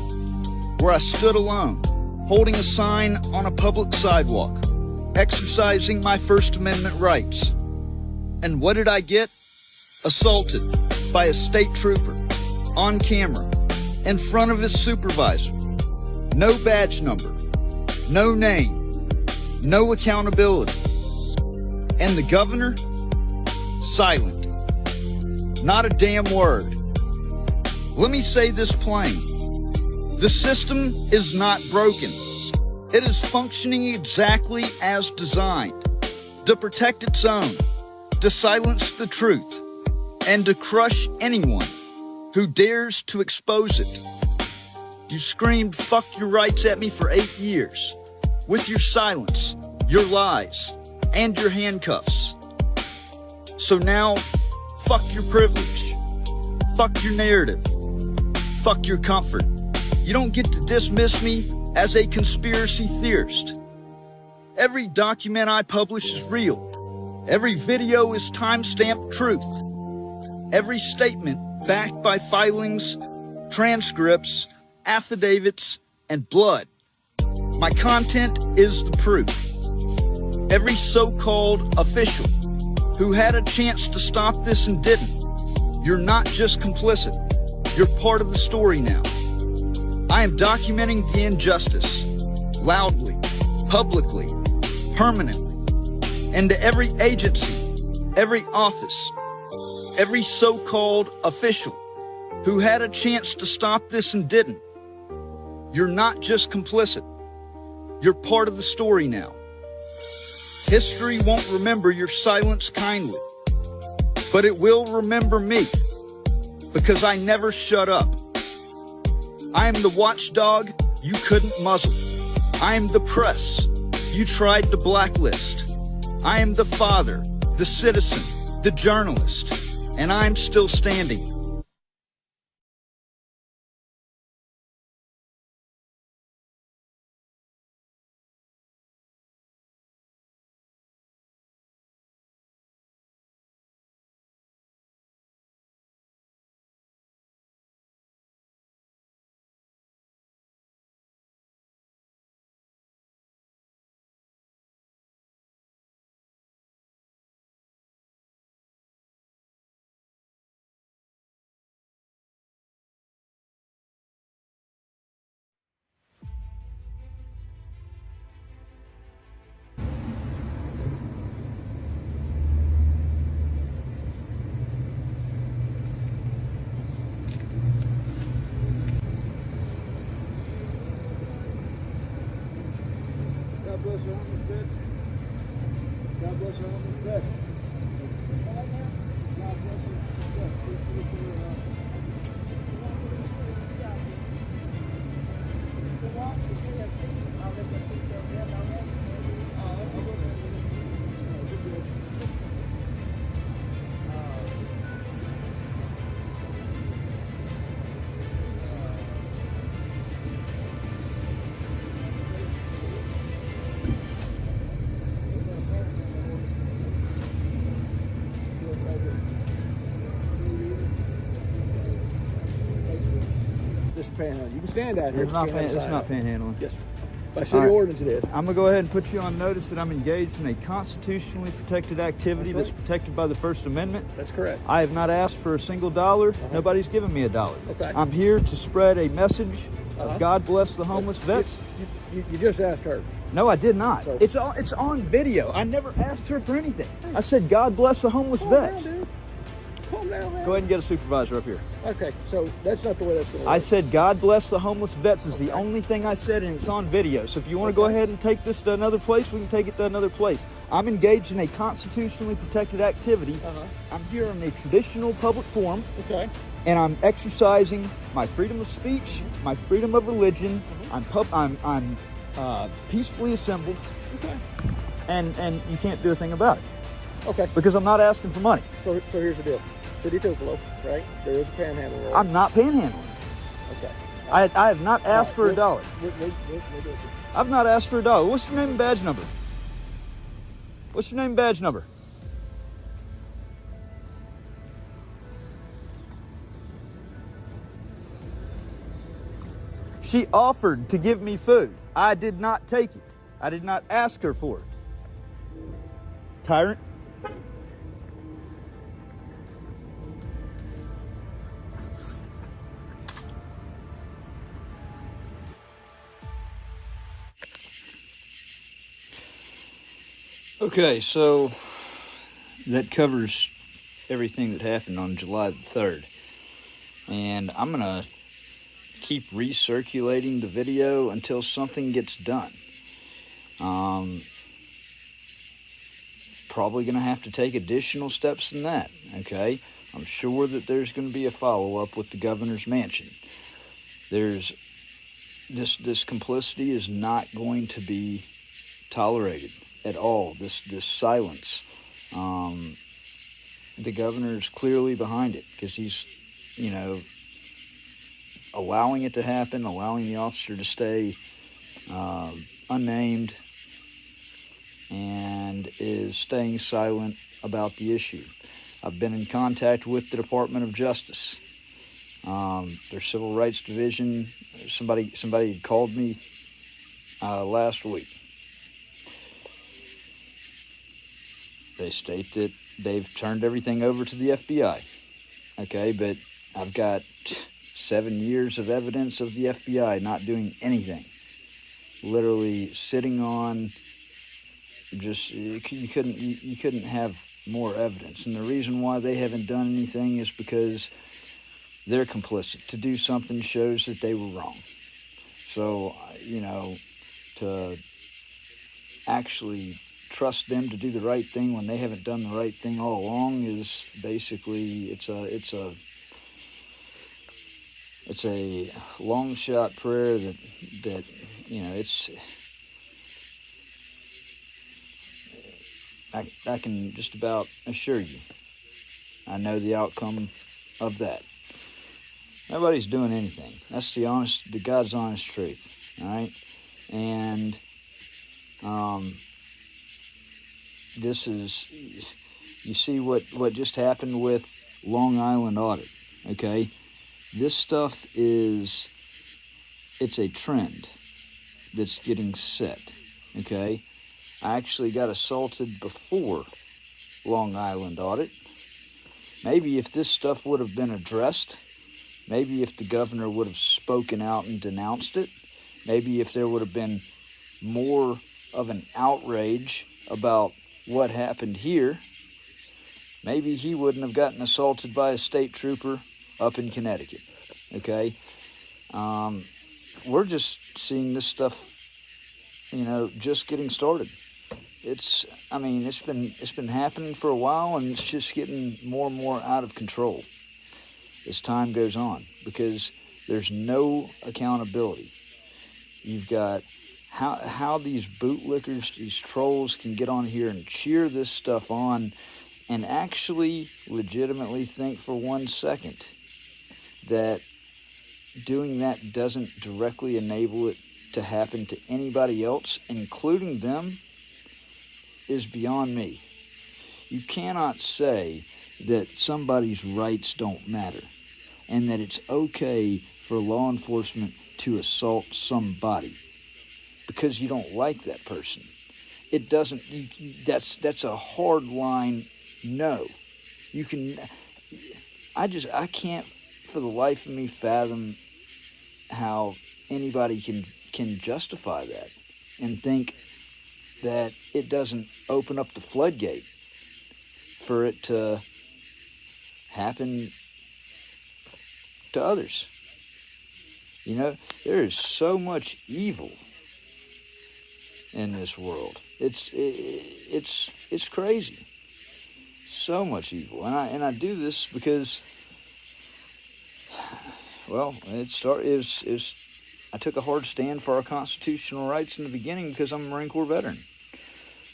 where I stood alone, holding a sign on a public sidewalk, exercising my First Amendment rights. And what did I get? Assaulted by a state trooper, on camera, in front of his supervisor. No badge number, no name, no accountability. And the governor? Silent. Not a damn word. Let me say this plain. The system is not broken. It is functioning exactly as designed, to protect its own, to silence the truth, and to crush anyone who dares to expose it. You screamed fuck your rights at me for 8 years, with your silence, your lies, and your handcuffs. So now, fuck your privilege, fuck your narrative, fuck your comfort. You don't get to dismiss me as a conspiracy theorist. Every document I publish is real. Every video is time-stamped truth. Every statement backed by filings, transcripts, affidavits, and blood. My content is the proof. Every so-called official who had a chance to stop this and didn't, you're not just complicit, you're part of the story now. I am documenting the injustice, loudly, publicly, permanently, and to every agency, every office, every so-called official who had a chance to stop this and didn't, you're not just complicit, you're part of the story now. History won't remember your silence kindly, but it will remember me, because I never shut up. I am the watchdog you couldn't muzzle. I am the press you tried to blacklist. I am the father, the citizen, the journalist, and I'm still standing. bless our homeless vets. God bless our homeless vets. God bless This is panhandle. You can stand out here. It's not panhandling. Yes, sir. By city ordinance it is. I'm gonna go ahead and put you on notice that I'm engaged in a constitutionally protected activity that's protected by the First Amendment. That's correct. I have not asked for a single dollar. Nobody's given me a dollar. Okay. I'm here to spread a message of God bless the homeless vets. You just asked her. No, I did not. So- It's on video. I never asked her for anything. I said God bless the homeless vets. Calm down, dude. Calm down, man. Go ahead and get a supervisor up here. Okay, so that's not the way that's going to work. I said God bless the homeless vets is the only thing I said, and it's on video. So if you want to go ahead and take this to another place, we can take it to another place. I'm engaged in a constitutionally protected activity. I'm here in a traditional public forum, Okay. and I'm exercising my freedom of speech, my freedom of religion. I'm peacefully assembled, Okay. and you can't do a thing about it Okay. because I'm not asking for money. So here's the deal. City of Tupelo, right? There is a panhandle road. I'm not panhandling. Okay. I have not asked for a dollar. We'll do it. I've not asked for a dollar. What's your name and badge number? What's your name and badge number? She offered to give me food. I did not take it. I did not ask her for it. Tyrant. Okay, so that covers everything that happened on July the 3rd. And I'm going to keep recirculating the video until something gets done. Probably going to have to take additional steps than that, okay? I'm sure that there's going to be a follow-up with the governor's mansion. There's this complicity is not going to be tolerated at all. This silence. The governor's clearly behind it because he's, allowing it to happen, allowing the officer to stay unnamed, and is staying silent about the issue. I've been in contact with the Department of Justice, their Civil Rights Division. Somebody had called me last week. They state that they've turned everything over to the FBI. Okay, but I've got 7 years of evidence of the FBI not doing anything. Literally sitting on you couldn't have more evidence. And the reason why they haven't done anything is because they're complicit. To do something shows that they were wrong. So, to actually trust them to do the right thing when they haven't done the right thing all along is basically it's a long shot prayer that I can just about assure you I know the outcome of that. Nobody's doing anything. That's the God's honest truth. All right, and this is, you see what just happened with Long Island Audit, okay? This stuff it's a trend that's getting set, okay? I actually got assaulted before Long Island Audit. Maybe if this stuff would have been addressed, maybe if the governor would have spoken out and denounced it, maybe if there would have been more of an outrage about what happened here, maybe he wouldn't have gotten assaulted by a state trooper up in Connecticut, okay? We're just seeing this stuff just getting started. It's been happening for a while, and it's just getting more and more out of control as time goes on, because there's no accountability. You've got how these bootlickers, these trolls can get on here and cheer this stuff on and actually legitimately think for 1 second that doing that doesn't directly enable it to happen to anybody else, including them, is beyond me. You cannot say that somebody's rights don't matter and that it's okay for law enforcement to assault somebody because you don't like that person. It doesn't, that's a hard line no. You can, I can't for the life of me fathom how anybody can justify that and think that it doesn't open up the floodgate for it to happen to others. There is so much evil in this world. It's crazy. So much evil, and I do this because, well, I took a hard stand for our constitutional rights in the beginning because I'm a Marine Corps veteran.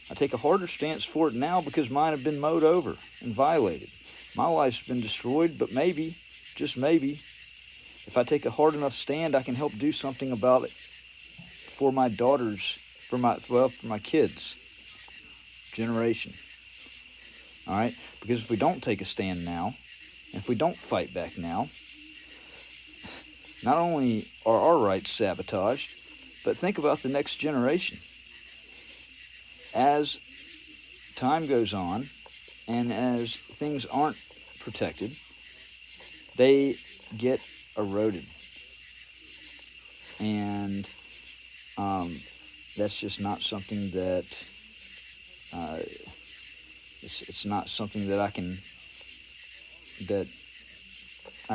I take a harder stance for it now because mine have been mowed over and violated. My life's been destroyed, but maybe, just maybe, if I take a hard enough stand, I can help do something about it for my daughters, for my kids' generation. All right? Because if we don't take a stand now, if we don't fight back now, not only are our rights sabotaged, but think about the next generation. As time goes on, and as things aren't protected, they get eroded. And that's just not something that, it's not something that I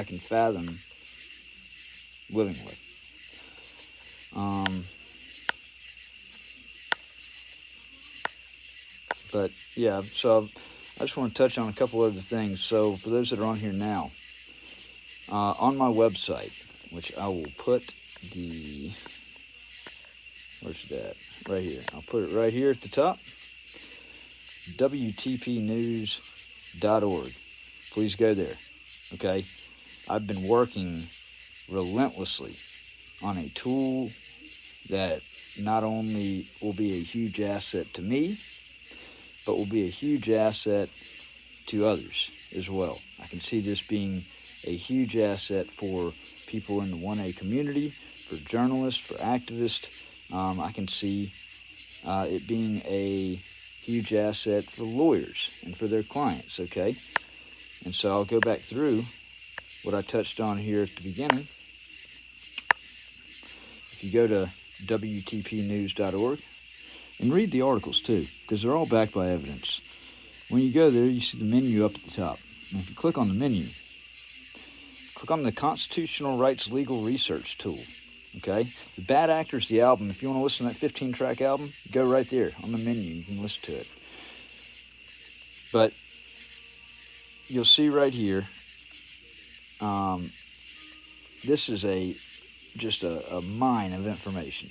can fathom living with. But yeah, so I just want to touch on a couple other things. So for those that are on here now, on my website, which I will put where's that? Right here. I'll put it right here at the top. WTPnews.org. Please go there. Okay? I've been working relentlessly on a tool that not only will be a huge asset to me, but will be a huge asset to others as well. I can see this being a huge asset for people in the 1A community, for journalists, for activists. I can see it being a huge asset for lawyers and for their clients, okay? And so I'll go back through what I touched on here at the beginning. If you go to WTPnews.org and read the articles too, because they're all backed by evidence. When you go there, you see the menu up at the top. And if you click on the menu, click on the Constitutional Rights Legal Research tool. Okay? The Bad Actors, the album, if you want to listen to that 15-track album, go right there on the menu. You can listen to it. But you'll see right here, this is just a mine of information.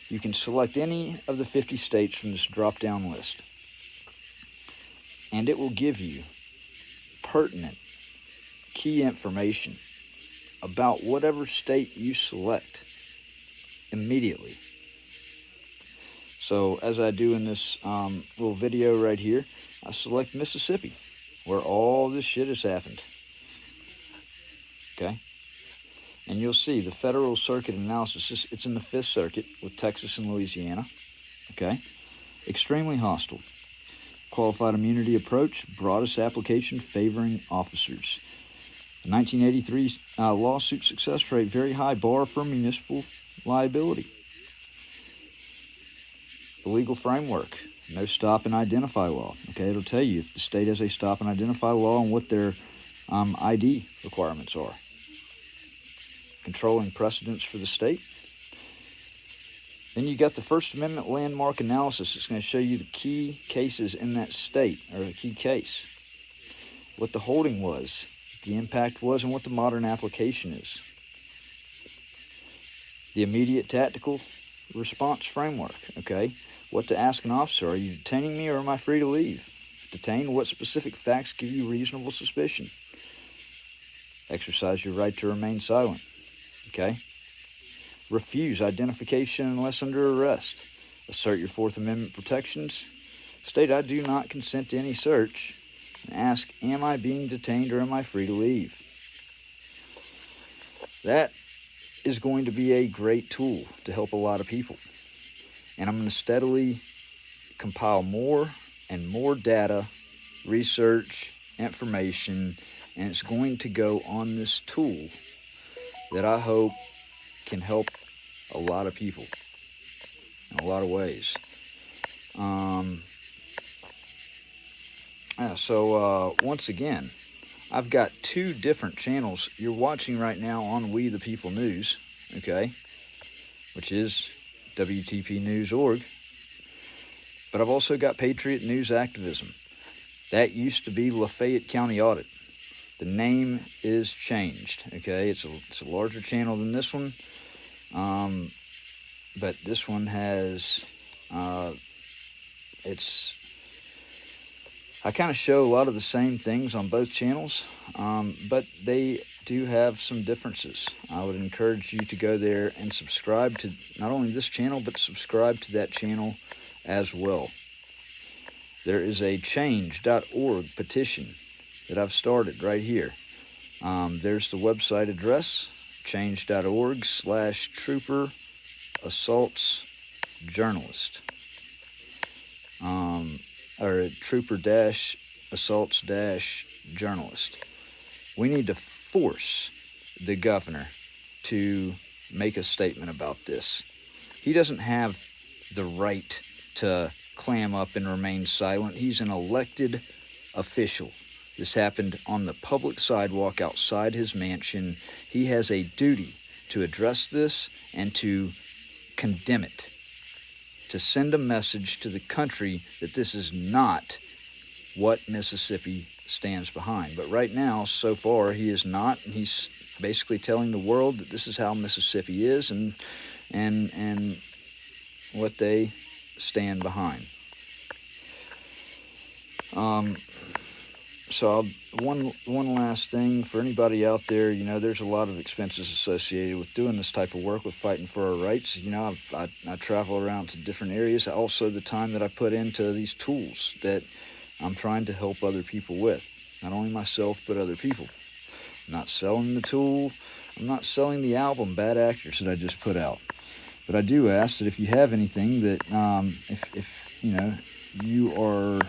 You can select any of the 50 states from this drop-down list, and it will give you pertinent, key information about whatever state you select immediately. So as I do in this little video right here, I select Mississippi, where all this shit has happened. Okay? And you'll see the Federal Circuit analysis, it's in the 5th Circuit with Texas and Louisiana. Okay? Extremely hostile. Qualified immunity approach, broadest application favoring officers. The 1983 lawsuit success rate, very high bar for municipal liability. The legal framework, no stop and identify law. Okay, it'll tell you if the state has a stop and identify law and what their ID requirements are. Controlling precedents for the state. Then you got the First Amendment landmark analysis. It's going to show you the key cases in that state, or a key case, what the holding was, the impact was, and what the modern application is. The immediate tactical response framework, okay? What to ask an officer: are you detaining me or am I free to leave? If detained, what specific facts give you reasonable suspicion? Exercise your right to remain silent, okay? Refuse identification unless under arrest. Assert your Fourth Amendment protections. State, I do not consent to any search. And ask, am I being detained or am I free to leave? That is going to be a great tool to help a lot of people. And I'm going to steadily compile more and more data, research, information, and it's going to go on this tool that I hope can help a lot of people in a lot of ways. Once again, I've got two different channels you're watching right now on We the People News, okay, which is WTPnews.org. But I've also got Patriot News Activism. That used to be Lafayette County Audit. The name is changed, okay? It's a larger channel than this one. But this one has, I kind of show a lot of the same things on both channels, but they do have some differences. I would encourage you to go there and subscribe to not only this channel, but subscribe to that channel as well. There is a change.org petition that I've started right here. There's the website address, change.org/trooper assaults journalist, or trooper-assaults journalist. We need to force the governor to make a statement about this. He doesn't have the right to clam up and remain silent. He's an elected official. This happened on the public sidewalk outside his mansion. He has a duty to address this and to condemn it, to send a message to the country that this is not what Mississippi stands behind. But right now, so far, he is not. He's basically telling the world that this is how Mississippi is and what they stand behind. One last thing for anybody out there, there's a lot of expenses associated with doing this type of work, with fighting for our rights. I travel around to different areas. Also, the time that I put into these tools that I'm trying to help other people with, not only myself, but other people. I'm not selling the tool. I'm not selling the album, Bad Actors, that I just put out. But I do ask that if you have anything that, if you are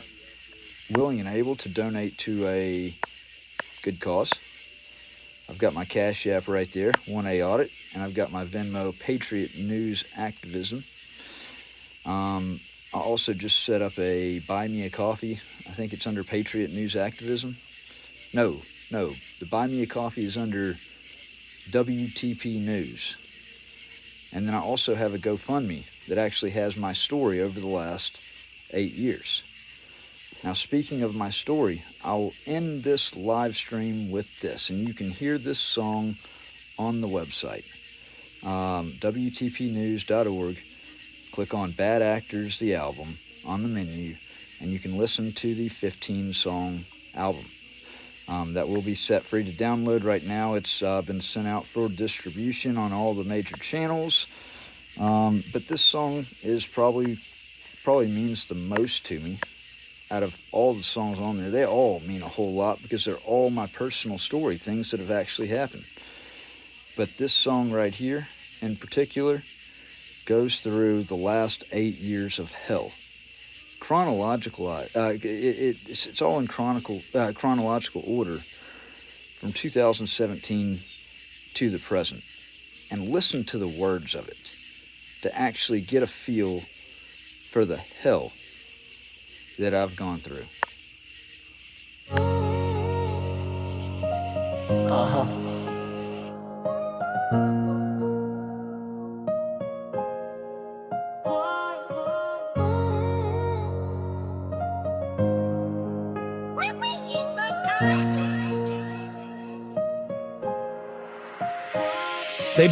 willing and able to donate to a good cause. I've got my Cash App right there, 1A Audit, and I've got my Venmo, Patriot News Activism. I also just set up a Buy Me a Coffee. I think it's under Patriot News Activism. No, the Buy Me a Coffee is under WTP News. And then I also have a GoFundMe that actually has my story over the last 8 years. Now, speaking of my story, I'll end this live stream with this, and you can hear this song on the website, WTPnews.org. Click on Bad Actors, the album, on the menu, and you can listen to the 15-song album. That will be set free to download right now. It's been sent out for distribution on all the major channels, but this song is probably means the most to me. Out of all the songs on there, they all mean a whole lot because they're all my personal story, things that have actually happened. But this song right here, in particular, goes through the last 8 years of hell. It's all in chronological order from 2017 to the present. And listen to the words of it to actually get a feel for the hell that I've gone through. They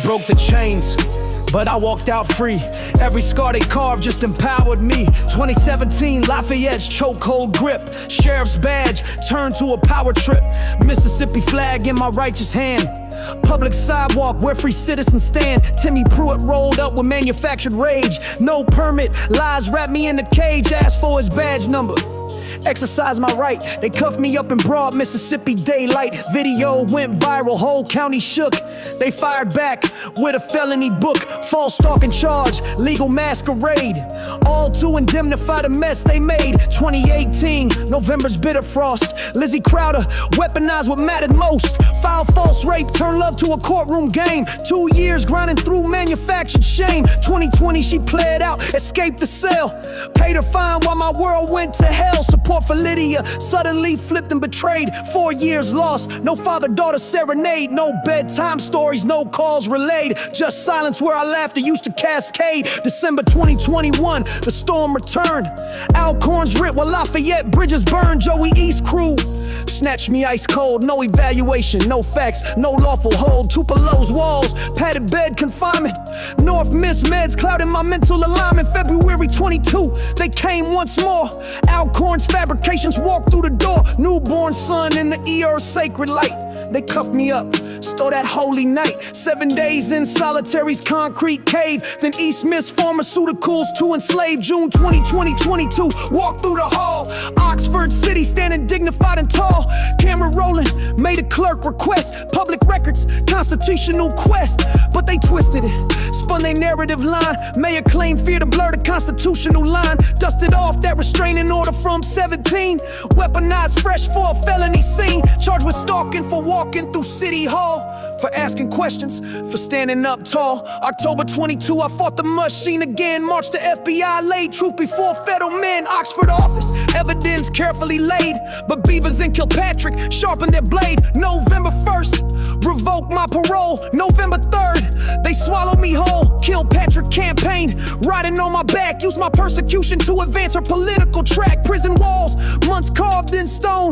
broke the chains, but I walked out free. Every scar they carved just empowered me. 2017, Lafayette's chokehold grip. Sheriff's badge turned to a power trip. Mississippi flag in my righteous hand. Public sidewalk where free citizens stand. Timmy Pruitt rolled up with manufactured rage. No permit, lies wrapped me in a cage. Asked for his badge number, exercise my right. They cuffed me up in broad Mississippi daylight. Video went viral, whole county shook. They fired back with a felony book. False stalking charge, legal masquerade. All to indemnify the mess they made. 2018, November's bitter frost. Lizzie Crowder, weaponized what mattered most. Filed false rape, turned love to a courtroom game. 2 years grinding through manufactured shame. 2020, she played out, escaped the cell. Paid her fine while my world went to hell. Support for Lydia suddenly flipped and betrayed. 4 years lost, no father-daughter serenade. No bedtime stories, no calls relayed. Just silence where our laughter used to cascade. December 2021, the storm returned. Alcorns ripped while Lafayette bridges burned. Joey East crew snatched me ice cold. No evaluation, no facts, no lawful hold. Tupelo's walls, padded bed confinement. North Miss meds clouding my mental alignment. February 22, they came once more. Alcorns fabrications walked through the door. Newborn son in the ER sacred light. They cuffed me up, stole that holy night. 7 days in solitary's concrete cave. Then East Miss pharmaceuticals to enslave. June 2022, walked through the hall. Oxford City standing dignified and tall. Camera rolling, made a clerk request. Public records, constitutional quest. But they twisted it, spun their narrative line. Mayor claimed fear to blur the constitutional line. Dusted off that restraining order from 17. Weaponized fresh for a felony scene. Charged with stalking for walking through City Hall. For asking questions, for standing up tall. October 22, I fought the machine again. Marched to FBI, laid truth before federal men. Oxford office, evidence carefully laid. But Beavers and Kilpatrick sharpened their blade. November 1st, revoked my parole. November 3rd, they swallowed me whole. Kilpatrick campaign, riding on my back. Used my persecution to advance her political track. Prison walls, months carved in stone.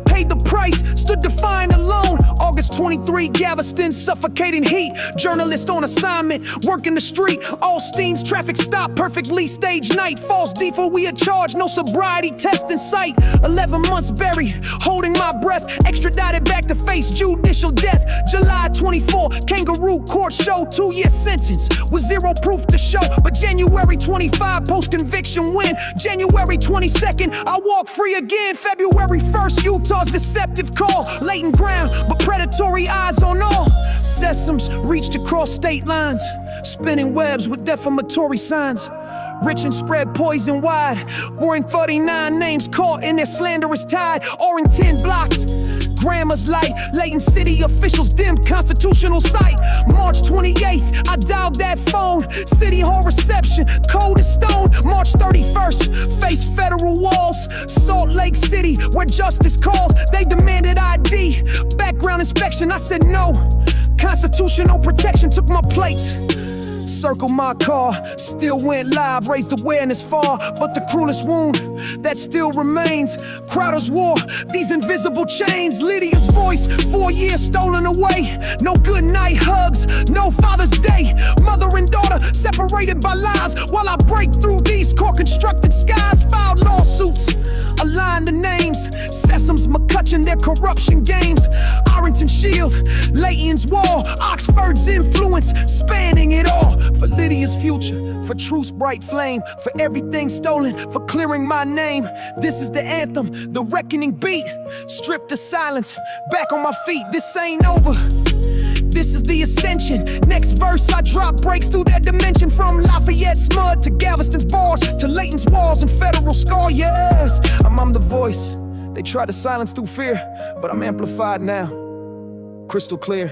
Paid the price, stood defiant alone. August 23, Galveston, suffocating heat. Journalist on assignment, working the street. Allstein's traffic stop, perfectly staged night. False default, we had charged, no sobriety test in sight. 11 months buried, holding my breath. Extradited back to face judicial death. July 24, kangaroo court show. 2-year sentence with zero proof to show. But January 25, post-conviction win. January 22nd, I walk free again. February 1st, Utah's deceptive call. Latent ground, but predatory eyes on all. Sesames reached across state lines, spinning webs with defamatory signs. Rich and spread poison wide. Boring 39 names caught in their slanderous tide. Orrington blocked, grammar's light. Latent city officials dimmed constitutional sight. March 28th, I dialed that phone. City hall reception, cold as stone. March 31st, face federal walls. Salt Lake City, where justice calls. They demanded ID, background inspection. I said no. Constitutional protection took my place. Circle my car, still went live, raised awareness far. But the cruelest wound that still remains, Crowder's war, these invisible chains. Lydia's voice, 4 years stolen away. No good night hugs, no Father's Day. Mother and daughter separated by lies. While I break through these core-constructed skies. Filed lawsuits, aligned the names. Sesames, McCutcheon, their corruption games. Arrington Shield, Layton's wall. Oxford's influence, spanning it all. For Lydia's future, for truth's bright flame. For everything stolen, for clearing my name. This is the anthem, the reckoning beat. Stripped to silence, back on my feet. This ain't over, this is the ascension. Next verse I drop breaks through that dimension. From Lafayette's mud to Galveston's bars, to Layton's walls and federal scar. Yes, I'm the voice they tried to silence through fear, but I'm amplified now, crystal clear.